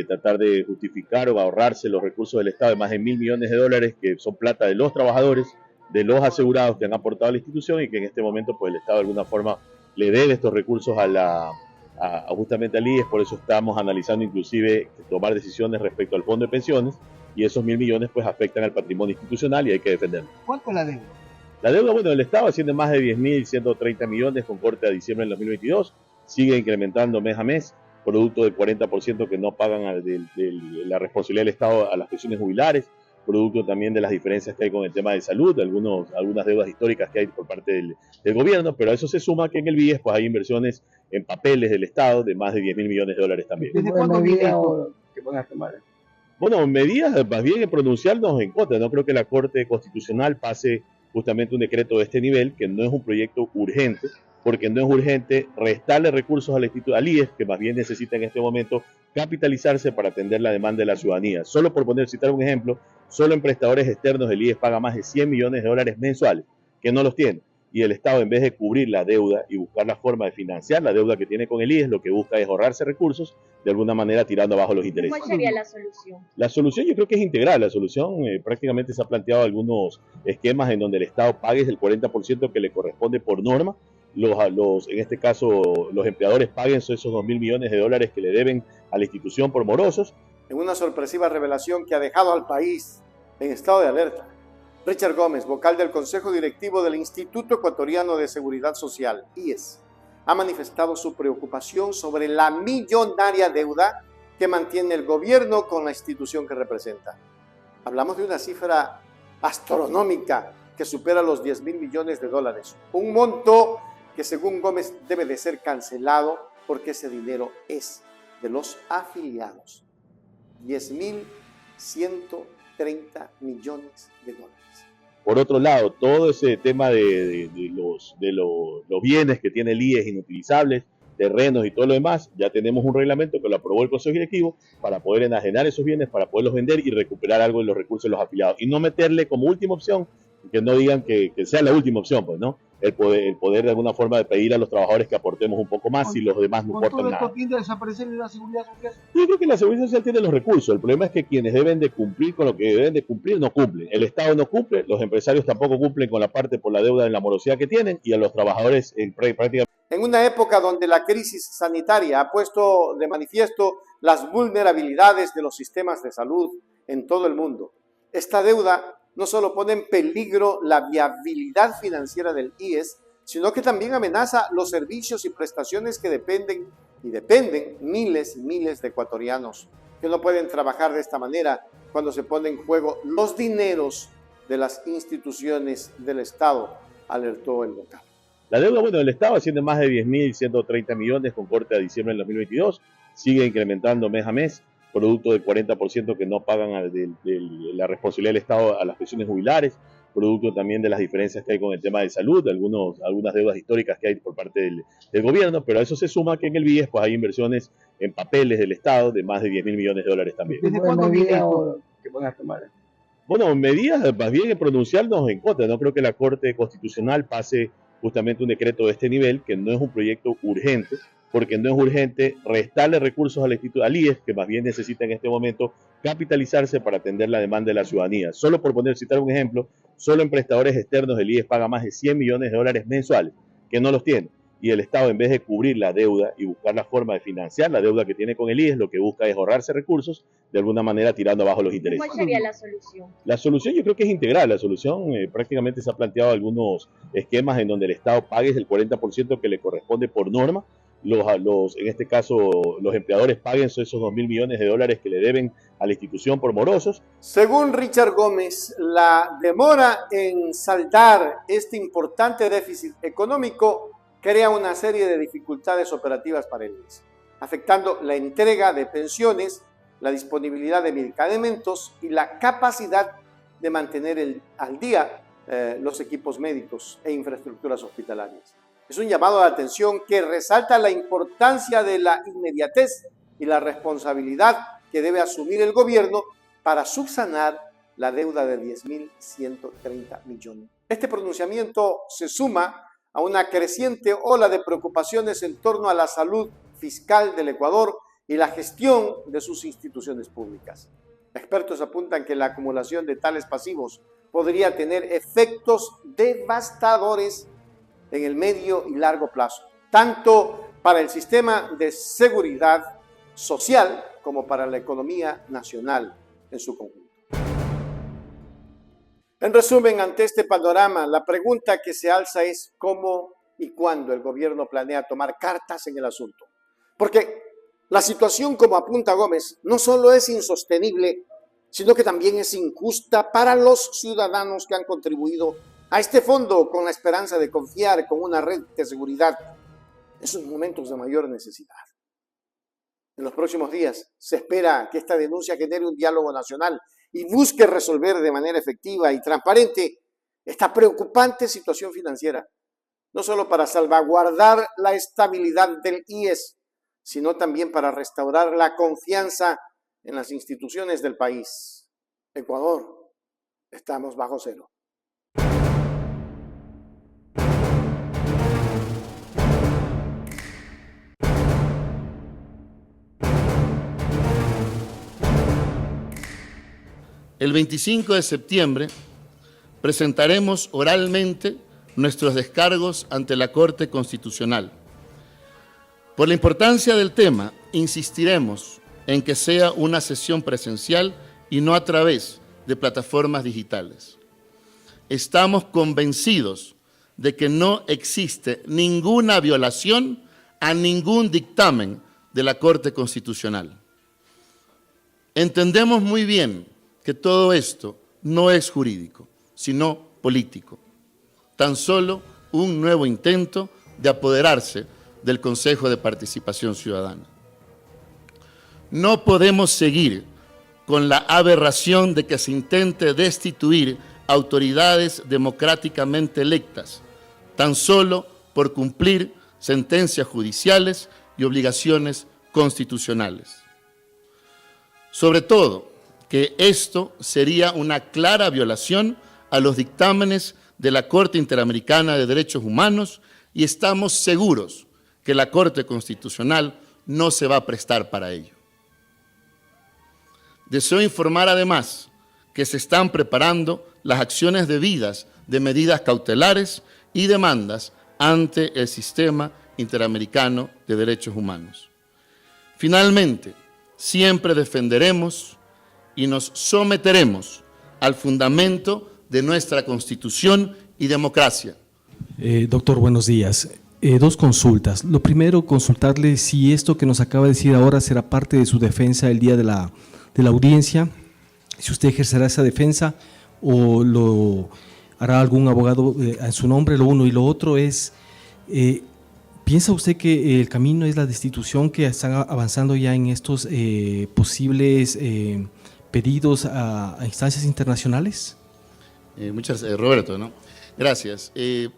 tratar de justificar o ahorrarse los recursos del Estado de más de 1.000 millones de dólares, que son plata de los trabajadores, de los asegurados que han aportado a la institución y que en este momento pues el Estado de alguna forma le debe estos recursos justamente al IES. Por eso estamos analizando inclusive tomar decisiones respecto al fondo de pensiones, y esos 1.000 millones pues afectan al patrimonio institucional y hay que defenderlo. ¿Cuánto es la deuda? La deuda, bueno, del Estado asciende a más de 10.130 millones con corte a diciembre del 2022, sigue incrementando mes a mes, producto del 40% que no pagan de la responsabilidad del Estado a las pensiones jubilares, producto también de las diferencias que hay con el tema de salud, algunas deudas históricas que hay por parte del gobierno, pero a eso se suma que en el BIES pues hay inversiones en papeles del Estado de más de 10.000 millones de dólares también. ¿Desde cuándo viene esto? ¿Qué van a tomar? Bueno, medidas más bien en pronunciarnos en contra. No creo que la Corte Constitucional pase justamente un decreto de este nivel, que no es un proyecto urgente, porque no es urgente restarle recursos al IES, que más bien necesita en este momento capitalizarse para atender la demanda de la ciudadanía. Solo por citar un ejemplo, solo en prestadores externos el IES paga más de 100 millones de dólares mensuales, que no los tiene. Y el Estado, en vez de cubrir la deuda y buscar la forma de financiar la deuda que tiene con el IES, lo que busca es ahorrarse recursos, de alguna manera tirando abajo los intereses. ¿Cuál sería la solución? La solución yo creo que es integral. La solución prácticamente se ha planteado algunos esquemas en donde el Estado pague el 40% que le corresponde por norma. En este caso, los empleadores paguen esos 2.000 millones de dólares que le deben a la institución por morosos. En una sorpresiva revelación que ha dejado al país en estado de alerta, Richard Gómez, vocal del Consejo Directivo del Instituto Ecuatoriano de Seguridad Social, IES, ha manifestado su preocupación sobre la millonaria deuda que mantiene el gobierno con la institución que representa. Hablamos de una cifra astronómica que supera los 10.000 millones de dólares, un monto que según Gómez debe de ser cancelado porque ese dinero es de los afiliados. 10.130 millones de dólares. Por otro lado, todo ese tema de los bienes que tiene el IES inutilizables, terrenos y todo lo demás, ya tenemos un reglamento que lo aprobó el Consejo Directivo para poder enajenar esos bienes, para poderlos vender y recuperar algo de los recursos de los afiliados. Y no meterle como última opción, que no digan que sea la última opción, pues, ¿no? El poder de alguna forma de pedir a los trabajadores que aportemos un poco más y los demás no aportan nada. ¿Esto tiende a desaparecer en la seguridad social? Yo creo que la seguridad social tiene los recursos. El problema es que quienes deben de cumplir con lo que deben de cumplir no cumplen. El Estado no cumple, los empresarios tampoco cumplen con la parte por la deuda en la morosidad que tienen y a los trabajadores prácticamente. En una época donde la crisis sanitaria ha puesto de manifiesto las vulnerabilidades de los sistemas de salud en todo el mundo, esta deuda no solo pone en peligro la viabilidad financiera del IES, sino que también amenaza los servicios y prestaciones que dependen miles y miles de ecuatorianos que no pueden trabajar de esta manera cuando se ponen en juego los dineros de las instituciones del Estado, alertó el vocal. La deuda, del Estado asciende más de 10.130 millones con corte a diciembre del 2022, sigue incrementando mes a mes, producto del 40% que no pagan de la responsabilidad del Estado a las pensiones jubilares, producto también de las diferencias que hay con el tema de salud, algunas deudas históricas que hay por parte del gobierno, pero a eso se suma que en el BIES pues hay inversiones en papeles del Estado de más de 10.000 millones de dólares también. ¿Desde cuándo viene esto? ¿Qué van a tomar? Bueno, medidas más bien en pronunciarnos en contra. No creo que la Corte Constitucional pase justamente un decreto de este nivel, que no es un proyecto urgente, porque no es urgente restarle recursos al IES, que más bien necesita en este momento capitalizarse para atender la demanda de la ciudadanía. Solo por citar un ejemplo, solo en prestadores externos el IES paga más de 100 millones de dólares mensuales, que no los tiene. Y el Estado, en vez de cubrir la deuda y buscar la forma de financiar la deuda que tiene con el IES, lo que busca es ahorrarse recursos, de alguna manera tirando abajo los intereses. ¿Cuál sería la solución? La solución yo creo que es integral. La solución prácticamente se ha planteado algunos esquemas en donde el Estado pague el 40% que le corresponde por norma, en este caso, los empleadores paguen esos 2.000 millones de dólares que le deben a la institución por morosos. Según Richard Gómez, la demora en saldar este importante déficit económico crea una serie de dificultades operativas para el IES, afectando la entrega de pensiones, la disponibilidad de medicamentos y la capacidad de mantener al día los equipos médicos e infraestructuras hospitalarias. Es un llamado de atención que resalta la importancia de la inmediatez y la responsabilidad que debe asumir el gobierno para subsanar la deuda de 10.130 millones. Este pronunciamiento se suma a una creciente ola de preocupaciones en torno a la salud fiscal del Ecuador y la gestión de sus instituciones públicas. Expertos apuntan que la acumulación de tales pasivos podría tener efectos devastadores en el medio y largo plazo, tanto para el sistema de seguridad social como para la economía nacional en su conjunto. En resumen, ante este panorama, la pregunta que se alza es cómo y cuándo el gobierno planea tomar cartas en el asunto. Porque la situación, como apunta Gómez, no solo es insostenible, sino que también es injusta para los ciudadanos que han contribuido a este fondo con la esperanza de confiar con una red de seguridad en sus momentos de mayor necesidad. En los próximos días se espera que esta denuncia genere un diálogo nacional y busque resolver de manera efectiva y transparente esta preocupante situación financiera, no solo para salvaguardar la estabilidad del IES, sino también para restaurar la confianza en las instituciones del país. Ecuador, estamos bajo cero. El 25 de septiembre presentaremos oralmente nuestros descargos ante la Corte Constitucional. Por la importancia del tema, insistiremos en que sea una sesión presencial y no a través de plataformas digitales. Estamos convencidos de que no existe ninguna violación a ningún dictamen de la Corte Constitucional. Entendemos muy bien que todo esto no es jurídico, sino político. Tan solo un nuevo intento de apoderarse del Consejo de Participación Ciudadana. No podemos seguir con la aberración de que se intente destituir autoridades democráticamente electas, tan solo por cumplir sentencias judiciales y obligaciones constitucionales. Sobre todo, que esto sería una clara violación a los dictámenes de la Corte Interamericana de Derechos Humanos y estamos seguros que la Corte Constitucional no se va a prestar para ello. Deseo informar además que se están preparando las acciones debidas de medidas cautelares y demandas ante el Sistema Interamericano de Derechos Humanos. Finalmente, siempre defenderemos y nos someteremos al fundamento de nuestra Constitución y democracia. Doctor, buenos días. Dos consultas. Lo primero, consultarle si esto que nos acaba de decir ahora será parte de su defensa el día de la audiencia, si usted ejercerá esa defensa o lo hará algún abogado en su nombre, lo uno. Y lo otro es, ¿piensa usted que el camino es la destitución, que están avanzando ya en estos posibles pedidos a instancias internacionales? Muchas gracias, Roberto, ¿no? Gracias. Se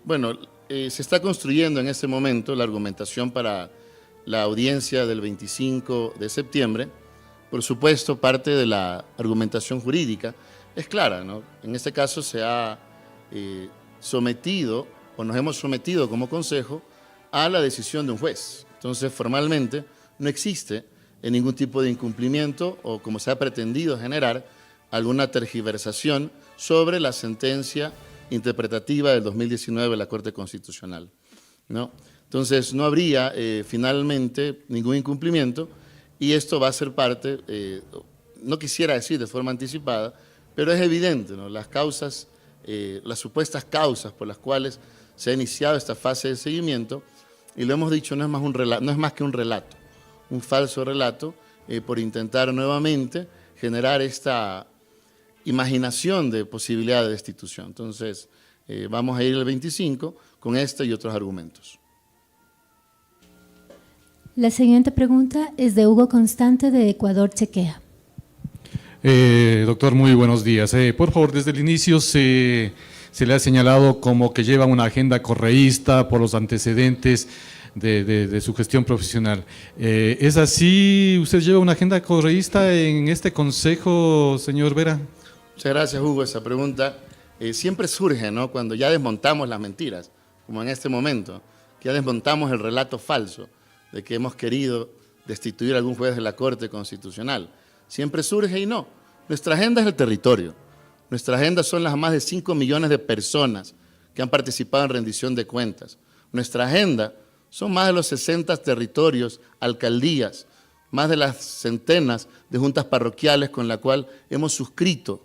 está construyendo en este momento la argumentación para la audiencia del 25 de septiembre. Por supuesto, parte de la argumentación jurídica es clara, ¿no? En este caso se ha sometido, o nos hemos sometido como Consejo, a la decisión de un juez. Entonces, formalmente, no existe ningún tipo de incumplimiento o, como se ha pretendido generar, alguna tergiversación sobre la sentencia interpretativa del 2019 de la Corte Constitucional, ¿no? Entonces, no habría finalmente ningún incumplimiento y esto va a ser parte, no quisiera decir de forma anticipada, pero es evidente, ¿no? Las causas, las supuestas causas por las cuales se ha iniciado esta fase de seguimiento, y lo hemos dicho, no es más que un relato, un falso relato, por intentar nuevamente generar esta imaginación de posibilidad de destitución. Entonces, vamos a ir el 25 con este y otros argumentos. La siguiente pregunta es de Hugo Constante, de Ecuador Chequea. Doctor, muy buenos días. Por favor, desde el inicio se le ha señalado como que lleva una agenda correísta por los antecedentes de su gestión profesional. ¿Es así? ¿Usted lleva una agenda correísta en este consejo, señor Vera? Muchas gracias, Hugo. Esa pregunta siempre surge, ¿no? Cuando ya desmontamos las mentiras, como en este momento, que ya desmontamos el relato falso de que hemos querido destituir a algún juez de la Corte Constitucional. Siempre surge y no. Nuestra agenda es el territorio. Nuestra agenda son las más de 5 millones de personas que han participado en rendición de cuentas. Nuestra agenda son más de los 60 territorios, alcaldías, más de las centenas de juntas parroquiales con la cual hemos suscrito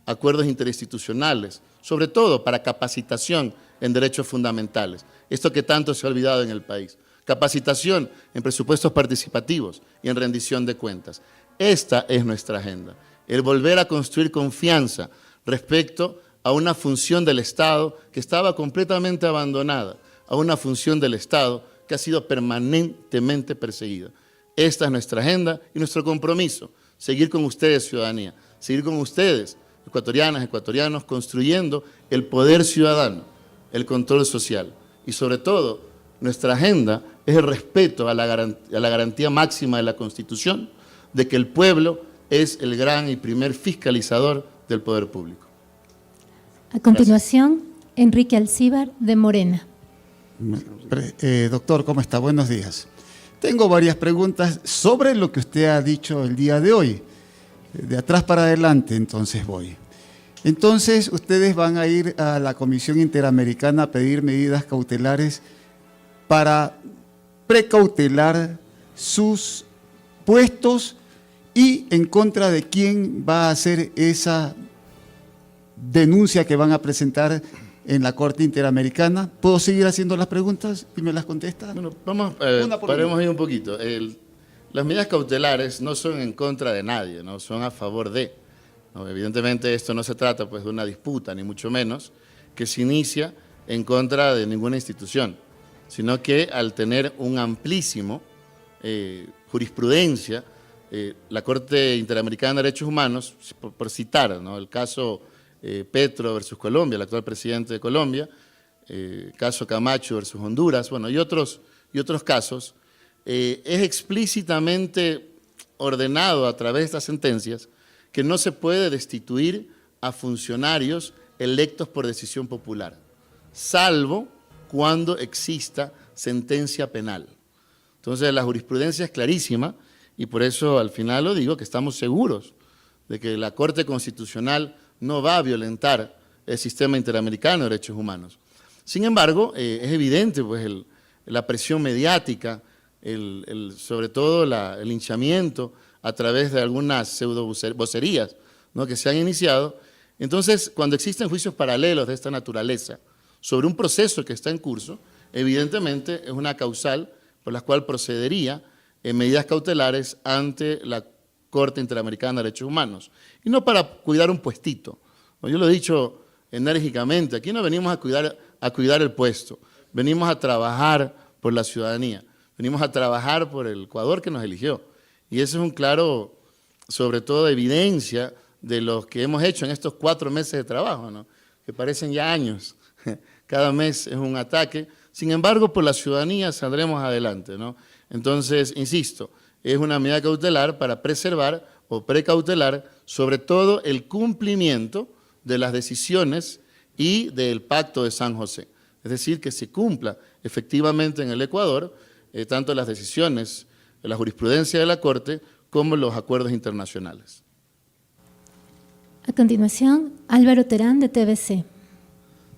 acuerdos interinstitucionales, sobre todo para capacitación en derechos fundamentales. Esto que tanto se ha olvidado en el país. Capacitación en presupuestos participativos y en rendición de cuentas. Esta es nuestra agenda. el volver a construir confianza respecto a una función del Estado que estaba completamente abandonada, a una función del Estado que ha sido permanentemente perseguida. Esta es nuestra agenda y nuestro compromiso, seguir con ustedes, ciudadanía, seguir con ustedes, ecuatorianas, ecuatorianos, construyendo el poder ciudadano, el control social y sobre todo nuestra agenda es el respeto a la garantía máxima de la Constitución de que el pueblo es el gran y primer fiscalizador del poder público. A continuación, Enrique Alcíbar, de Morena. Doctor, ¿cómo está? Buenos días. Tengo varias preguntas sobre lo que usted ha dicho el día de hoy. De atrás para adelante, entonces voy. Entonces, ustedes van a ir a la Comisión Interamericana a pedir medidas cautelares para precautelar sus puestos y en contra de quién va a hacer esa denuncia que van a presentar en la Corte Interamericana. ¿Puedo seguir haciendo las preguntas y me las contesta? Bueno, paremos ahí un poquito. Las medidas cautelares no son en contra de nadie, ¿no? Son a favor de. ¿No? Evidentemente esto no se trata pues, de una disputa, ni mucho menos, que se inicia en contra de ninguna institución, sino que al tener un amplísimo jurisprudencia, la Corte Interamericana de Derechos Humanos, por citar, ¿no? El caso Petro versus Colombia, el actual presidente de Colombia, caso Camacho versus Honduras, bueno, y otros casos, es explícitamente ordenado a través de estas sentencias que no se puede destituir a funcionarios electos por decisión popular, salvo cuando exista sentencia penal. Entonces la jurisprudencia es clarísima y por eso al final lo digo que estamos seguros de que la Corte Constitucional no va a violentar el sistema interamericano de derechos humanos. Sin embargo, es evidente pues, la presión mediática, sobre todo el linchamiento a través de algunas pseudo-vocerías, ¿no? que se han iniciado. Entonces, cuando existen juicios paralelos de esta naturaleza sobre un proceso que está en curso, evidentemente es una causal por la cual procedería en medidas cautelares ante la Corte Interamericana de Derechos Humanos. Y no para cuidar un puestito. Yo lo he dicho enérgicamente, aquí no venimos a cuidar el puesto, venimos a trabajar por la ciudadanía, venimos a trabajar por el Ecuador que nos eligió. Y eso es un claro, sobre todo, evidencia de lo que hemos hecho en estos 4 meses de trabajo, ¿no? Que parecen ya años. Cada mes es un ataque. Sin embargo, por la ciudadanía saldremos adelante, ¿no? Entonces, insisto, es una medida cautelar para preservar o precautelar sobre todo el cumplimiento de las decisiones y del Pacto de San José. Es decir, que se cumpla efectivamente en el Ecuador tanto las decisiones, la jurisprudencia de la Corte, como los acuerdos internacionales. A continuación, Álvaro Terán, de TVC.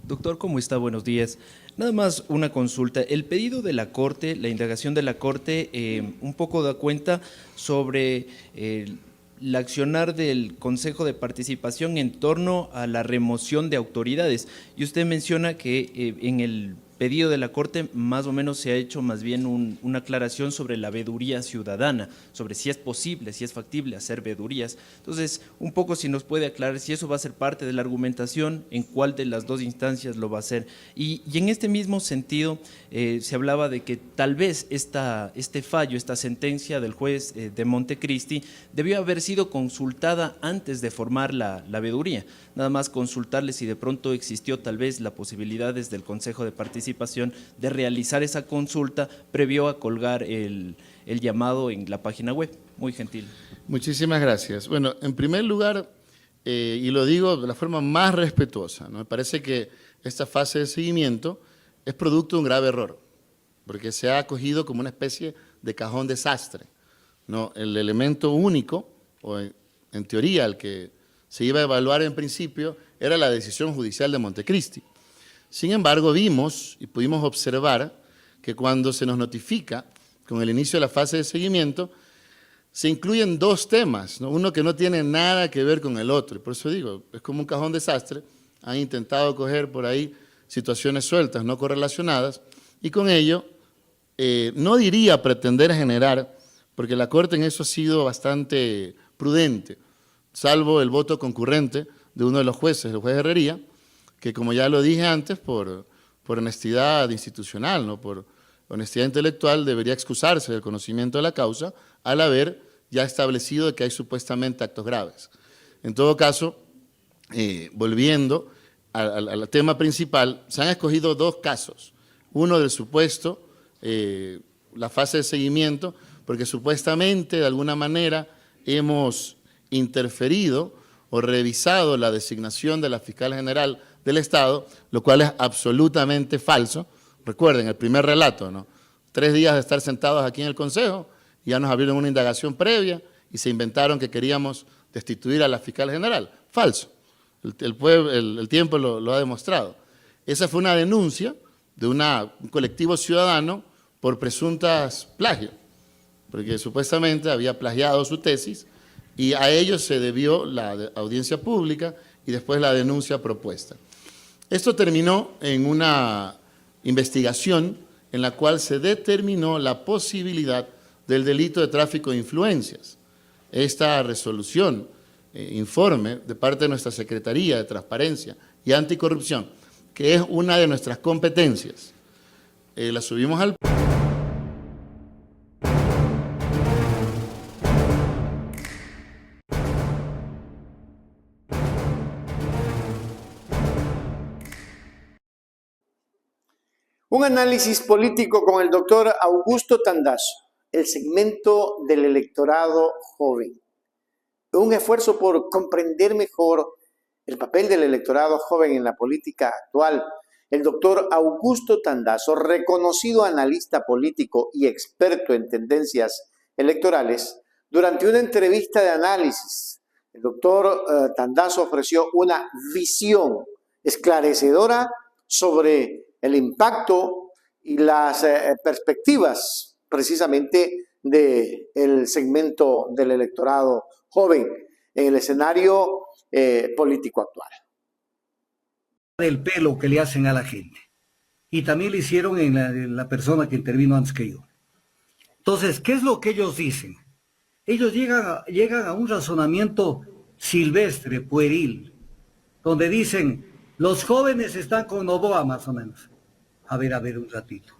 Doctor, ¿cómo está? Buenos días. Nada más una consulta. El pedido de la Corte, la indagación de la Corte, un poco da cuenta sobre el accionar del Consejo de Participación en torno a la remoción de autoridades. Y usted menciona que en el pedido de la Corte más o menos se ha hecho más bien una aclaración sobre la veeduría ciudadana, sobre si es posible, si es factible hacer veedurías. Entonces, un poco si nos puede aclarar si eso va a ser parte de la argumentación, en cuál de las 2 instancias lo va a hacer. Y en este mismo sentido, se hablaba de que tal vez este fallo, esta sentencia del juez de Montecristi, debió haber sido consultada antes de formar la veeduría. Nada más consultarle si de pronto existió tal vez la posibilidad desde el Consejo de Participación de realizar esa consulta previo a colgar el llamado en la página web. Muy gentil. Muchísimas gracias. Bueno, en primer lugar, y lo digo de la forma más respetuosa, ¿no? Me parece que esta fase de seguimiento es producto de un grave error, porque se ha acogido como una especie de cajón desastre, ¿no? El elemento único, o en teoría el que se iba a evaluar en principio, era la decisión judicial de Montecristi. Sin embargo, vimos y pudimos observar que cuando se nos notifica con el inicio de la fase de seguimiento, se incluyen 2 temas, ¿no? Uno que no tiene nada que ver con el otro. Y por eso digo, es como un cajón desastre. Han intentado coger por ahí situaciones sueltas, no correlacionadas, y con ello, no diría pretender generar, porque la Corte en eso ha sido bastante prudente, salvo el voto concurrente de uno de los jueces, el juez Herrería, que como ya lo dije antes, por honestidad institucional, ¿no? Por honestidad intelectual, debería excusarse del conocimiento de la causa al haber ya establecido que hay supuestamente actos graves. En todo caso, volviendo al tema principal, se han escogido dos casos. Uno del supuesto, la fase de seguimiento, porque supuestamente de alguna manera hemos interferido o revisado la designación de la fiscal general del Estado, lo cual es absolutamente falso. Recuerden, el primer relato, ¿no? 3 días de estar sentados aquí en el Consejo, ya nos abrieron una indagación previa y se inventaron que queríamos destituir a la fiscal general. Falso. El tiempo lo ha demostrado. Esa fue una denuncia de un colectivo ciudadano por presuntas plagios, porque supuestamente había plagiado su tesis y a ellos se debió la audiencia pública y después la denuncia propuesta. Esto terminó en una investigación en la cual se determinó la posibilidad del delito de tráfico de influencias. Esta resolución, informe de parte de nuestra Secretaría de Transparencia y Anticorrupción, que es una de nuestras competencias, la subimos al... Un análisis político con el doctor Augusto Tandazo, el segmento del electorado joven. Un esfuerzo por comprender mejor el papel del electorado joven en la política actual. El doctor Augusto Tandazo, reconocido analista político y experto en tendencias electorales, durante una entrevista de análisis, el doctor Tandazo ofreció una visión esclarecedora sobre el impacto y las perspectivas precisamente del segmento del electorado joven en el escenario político actual. El pelo que le hacen a la gente. Y también le hicieron en la persona que intervino antes que yo. Entonces, ¿qué es lo que ellos dicen? Ellos llegan a un razonamiento silvestre, pueril, donde dicen, los jóvenes están con Noboa más o menos. A ver un ratito.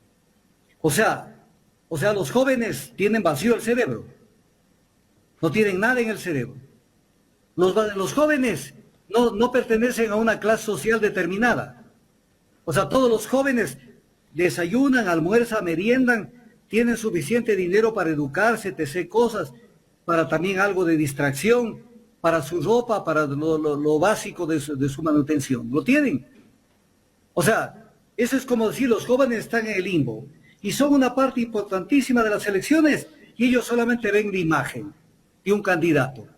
O sea, los jóvenes tienen vacío el cerebro. No tienen nada en el cerebro. Los jóvenes no pertenecen a una clase social determinada. O sea, todos los jóvenes desayunan, almuerzan, meriendan, tienen suficiente dinero para educarse, etc. cosas, para también algo de distracción, para su ropa, para lo básico de su manutención. ¿Lo tienen? O sea, eso es como decir, los jóvenes están en el limbo y son una parte importantísima de las elecciones y ellos solamente ven la imagen de un candidato,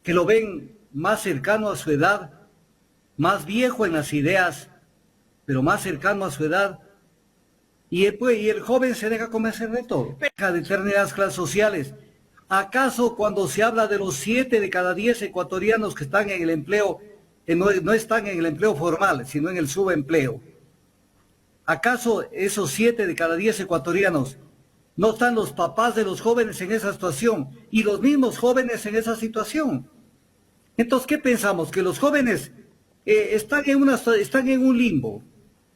que lo ven más cercano a su edad, más viejo en las ideas, pero más cercano a su edad, y el joven se deja convencer de todo. Deja de determinadas clases sociales. ¿Acaso cuando se habla de los 7 de cada 10 ecuatorianos que están en el empleo, no están en el empleo formal, sino en el subempleo? ¿Acaso esos 7 de cada 10 ecuatorianos no están los papás de los jóvenes en esa situación y los mismos jóvenes en esa situación? Entonces, ¿qué pensamos? Que los jóvenes están en un limbo,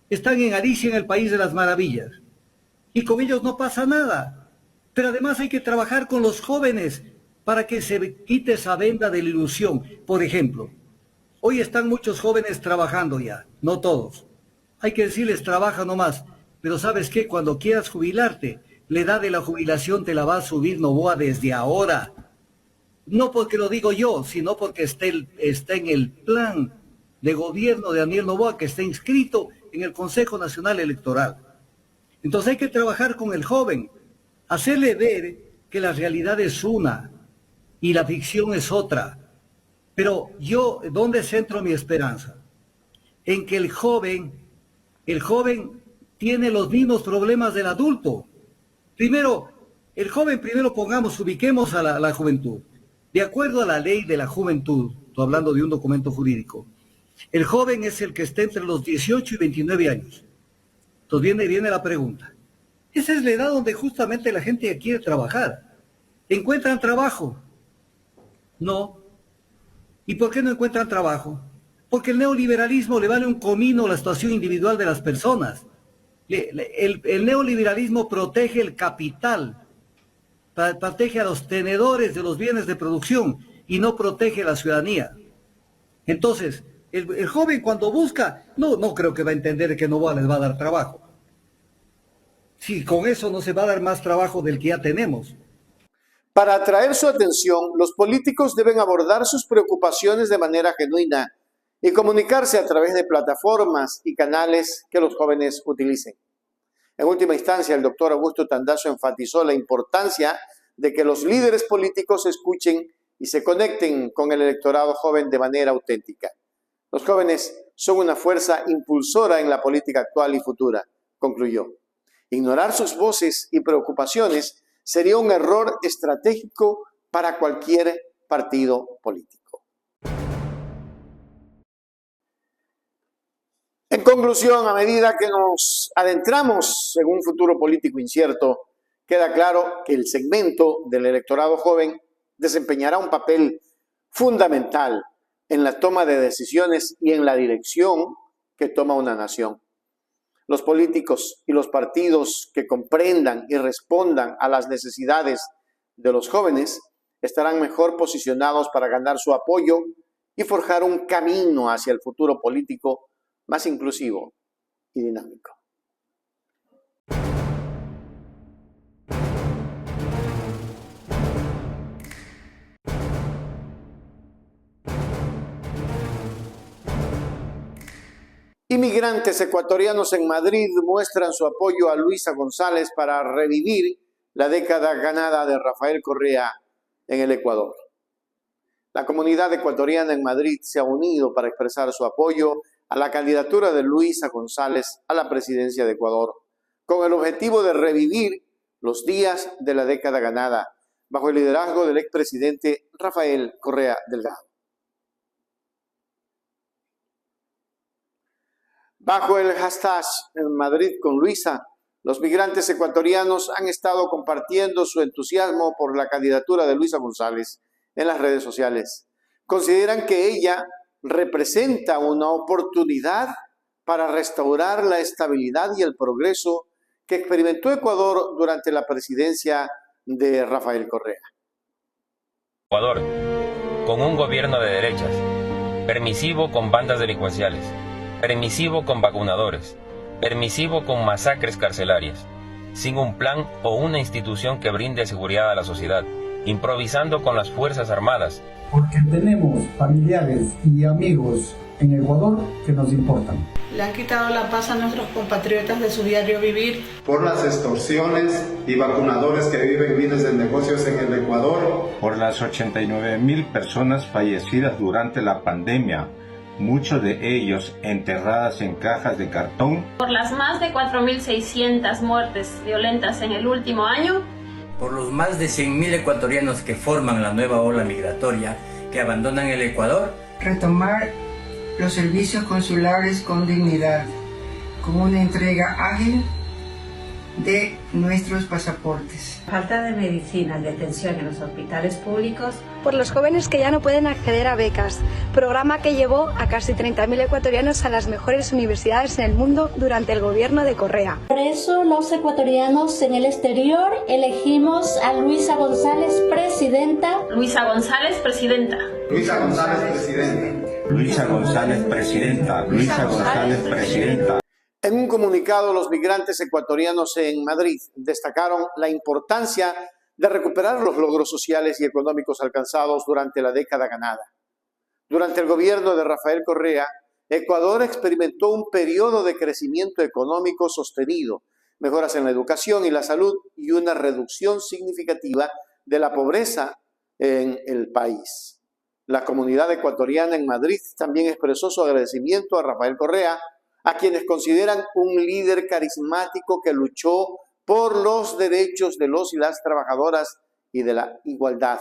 están en Alicia en el País de las Maravillas y con ellos no pasa nada. Pero además hay que trabajar con los jóvenes para que se quite esa venda de la ilusión. Por ejemplo, hoy están muchos jóvenes trabajando ya, no todos. Hay que decirles, trabaja nomás, pero ¿sabes qué? Cuando quieras jubilarte, la edad de la jubilación te la va a subir Noboa desde ahora. No porque lo digo yo, sino porque está en el plan de gobierno de Daniel Noboa, que está inscrito en el Consejo Nacional Electoral. Entonces hay que trabajar con el joven, hacerle ver que la realidad es una y la ficción es otra. Pero yo, ¿dónde centro mi esperanza? En que el joven tiene los mismos problemas del adulto. Ubiquemos a la juventud. De acuerdo a la ley de la juventud, estoy hablando de un documento jurídico, el joven es el que está entre los 18 y 29 años. Entonces viene la pregunta. Esa es la edad donde justamente la gente quiere trabajar. ¿Encuentran trabajo? No. ¿Y por qué no encuentran trabajo? Porque el neoliberalismo le vale un comino la situación individual de las personas. El neoliberalismo protege el capital, protege a los tenedores de los bienes de producción y no protege a la ciudadanía. Entonces, el joven cuando busca, no creo que va a entender que no les va a dar trabajo. Sí, con eso no se va a dar más trabajo del que ya tenemos. Para atraer su atención, los políticos deben abordar sus preocupaciones de manera genuina y comunicarse a través de plataformas y canales que los jóvenes utilicen. En última instancia, el doctor Augusto Tandazo enfatizó la importancia de que los líderes políticos escuchen y se conecten con el electorado joven de manera auténtica. Los jóvenes son una fuerza impulsora en la política actual y futura, concluyó. Ignorar sus voces y preocupaciones sería un error estratégico para cualquier partido político. En conclusión, a medida que nos adentramos en un futuro político incierto, queda claro que el segmento del electorado joven desempeñará un papel fundamental en la toma de decisiones y en la dirección que toma una nación. Los políticos y los partidos que comprendan y respondan a las necesidades de los jóvenes estarán mejor posicionados para ganar su apoyo y forjar un camino hacia el futuro político más inclusivo y dinámico. Inmigrantes ecuatorianos en Madrid muestran su apoyo a Luisa González para revivir la década ganada de Rafael Correa en el Ecuador. La comunidad ecuatoriana en Madrid se ha unido para expresar su apoyo a la candidatura de Luisa González a la presidencia de Ecuador, con el objetivo de revivir los días de la década ganada, bajo el liderazgo del expresidente Rafael Correa Delgado. Bajo el hashtag en Madrid con Luisa, los migrantes ecuatorianos han estado compartiendo su entusiasmo por la candidatura de Luisa González en las redes sociales. Consideran que ella representa una oportunidad para restaurar la estabilidad y el progreso que experimentó Ecuador durante la presidencia de Rafael Correa. Ecuador, con un gobierno de derechas, permisivo con bandas delincuenciales, permisivo con vacunadores, permisivo con masacres carcelarias, sin un plan o una institución que brinde seguridad a la sociedad, improvisando con las Fuerzas Armadas. Porque tenemos familiares y amigos en Ecuador que nos importan. Le han quitado la paz a nuestros compatriotas de su diario vivir. Por las extorsiones y vacunadores que viven miles de negocios en el Ecuador. Por las 89,000 personas fallecidas durante la pandemia, muchos de ellos enterradas en cajas de cartón. Por las más de 4.600 muertes violentas en el último año. Por los más de 100.000 ecuatorianos que forman la nueva ola migratoria que abandonan el Ecuador. Retomar los servicios consulares con dignidad, con una entrega ágil de nuestros pasaportes. Falta de medicinas, de atención en los hospitales públicos. Por los jóvenes que ya no pueden acceder a becas, programa que llevó a casi 30.000 ecuatorianos a las mejores universidades en el mundo durante el gobierno de Correa. Por eso los ecuatorianos en el exterior elegimos a Luisa González presidenta. Luisa González presidenta. Luisa González presidenta. Luisa González presidenta. Luisa González presidenta. En un comunicado, los migrantes ecuatorianos en Madrid destacaron la importancia de recuperar los logros sociales y económicos alcanzados durante la década ganada. Durante el gobierno de Rafael Correa, Ecuador experimentó un periodo de crecimiento económico sostenido, mejoras en la educación y la salud y una reducción significativa de la pobreza en el país. La comunidad ecuatoriana en Madrid también expresó su agradecimiento a Rafael Correa, a quienes consideran un líder carismático que luchó por los derechos de los y las trabajadoras y de la igualdad.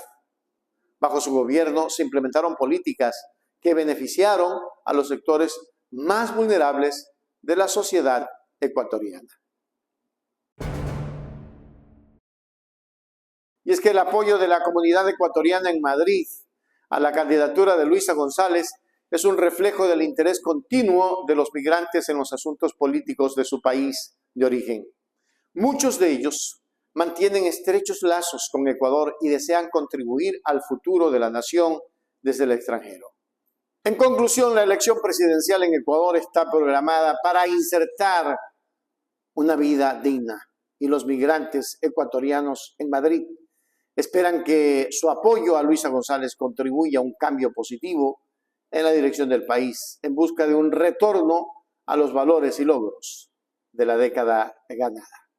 Bajo su gobierno se implementaron políticas que beneficiaron a los sectores más vulnerables de la sociedad ecuatoriana. Y es que el apoyo de la comunidad ecuatoriana en Madrid a la candidatura de Luisa González es un reflejo del interés continuo de los migrantes en los asuntos políticos de su país de origen. Muchos de ellos mantienen estrechos lazos con Ecuador y desean contribuir al futuro de la nación desde el extranjero. En conclusión, la elección presidencial en Ecuador está programada para insertar una vida digna y los migrantes ecuatorianos en Madrid esperan que su apoyo a Luisa González contribuya a un cambio positivo en la dirección del país en busca de un retorno a los valores y logros de la década ganada.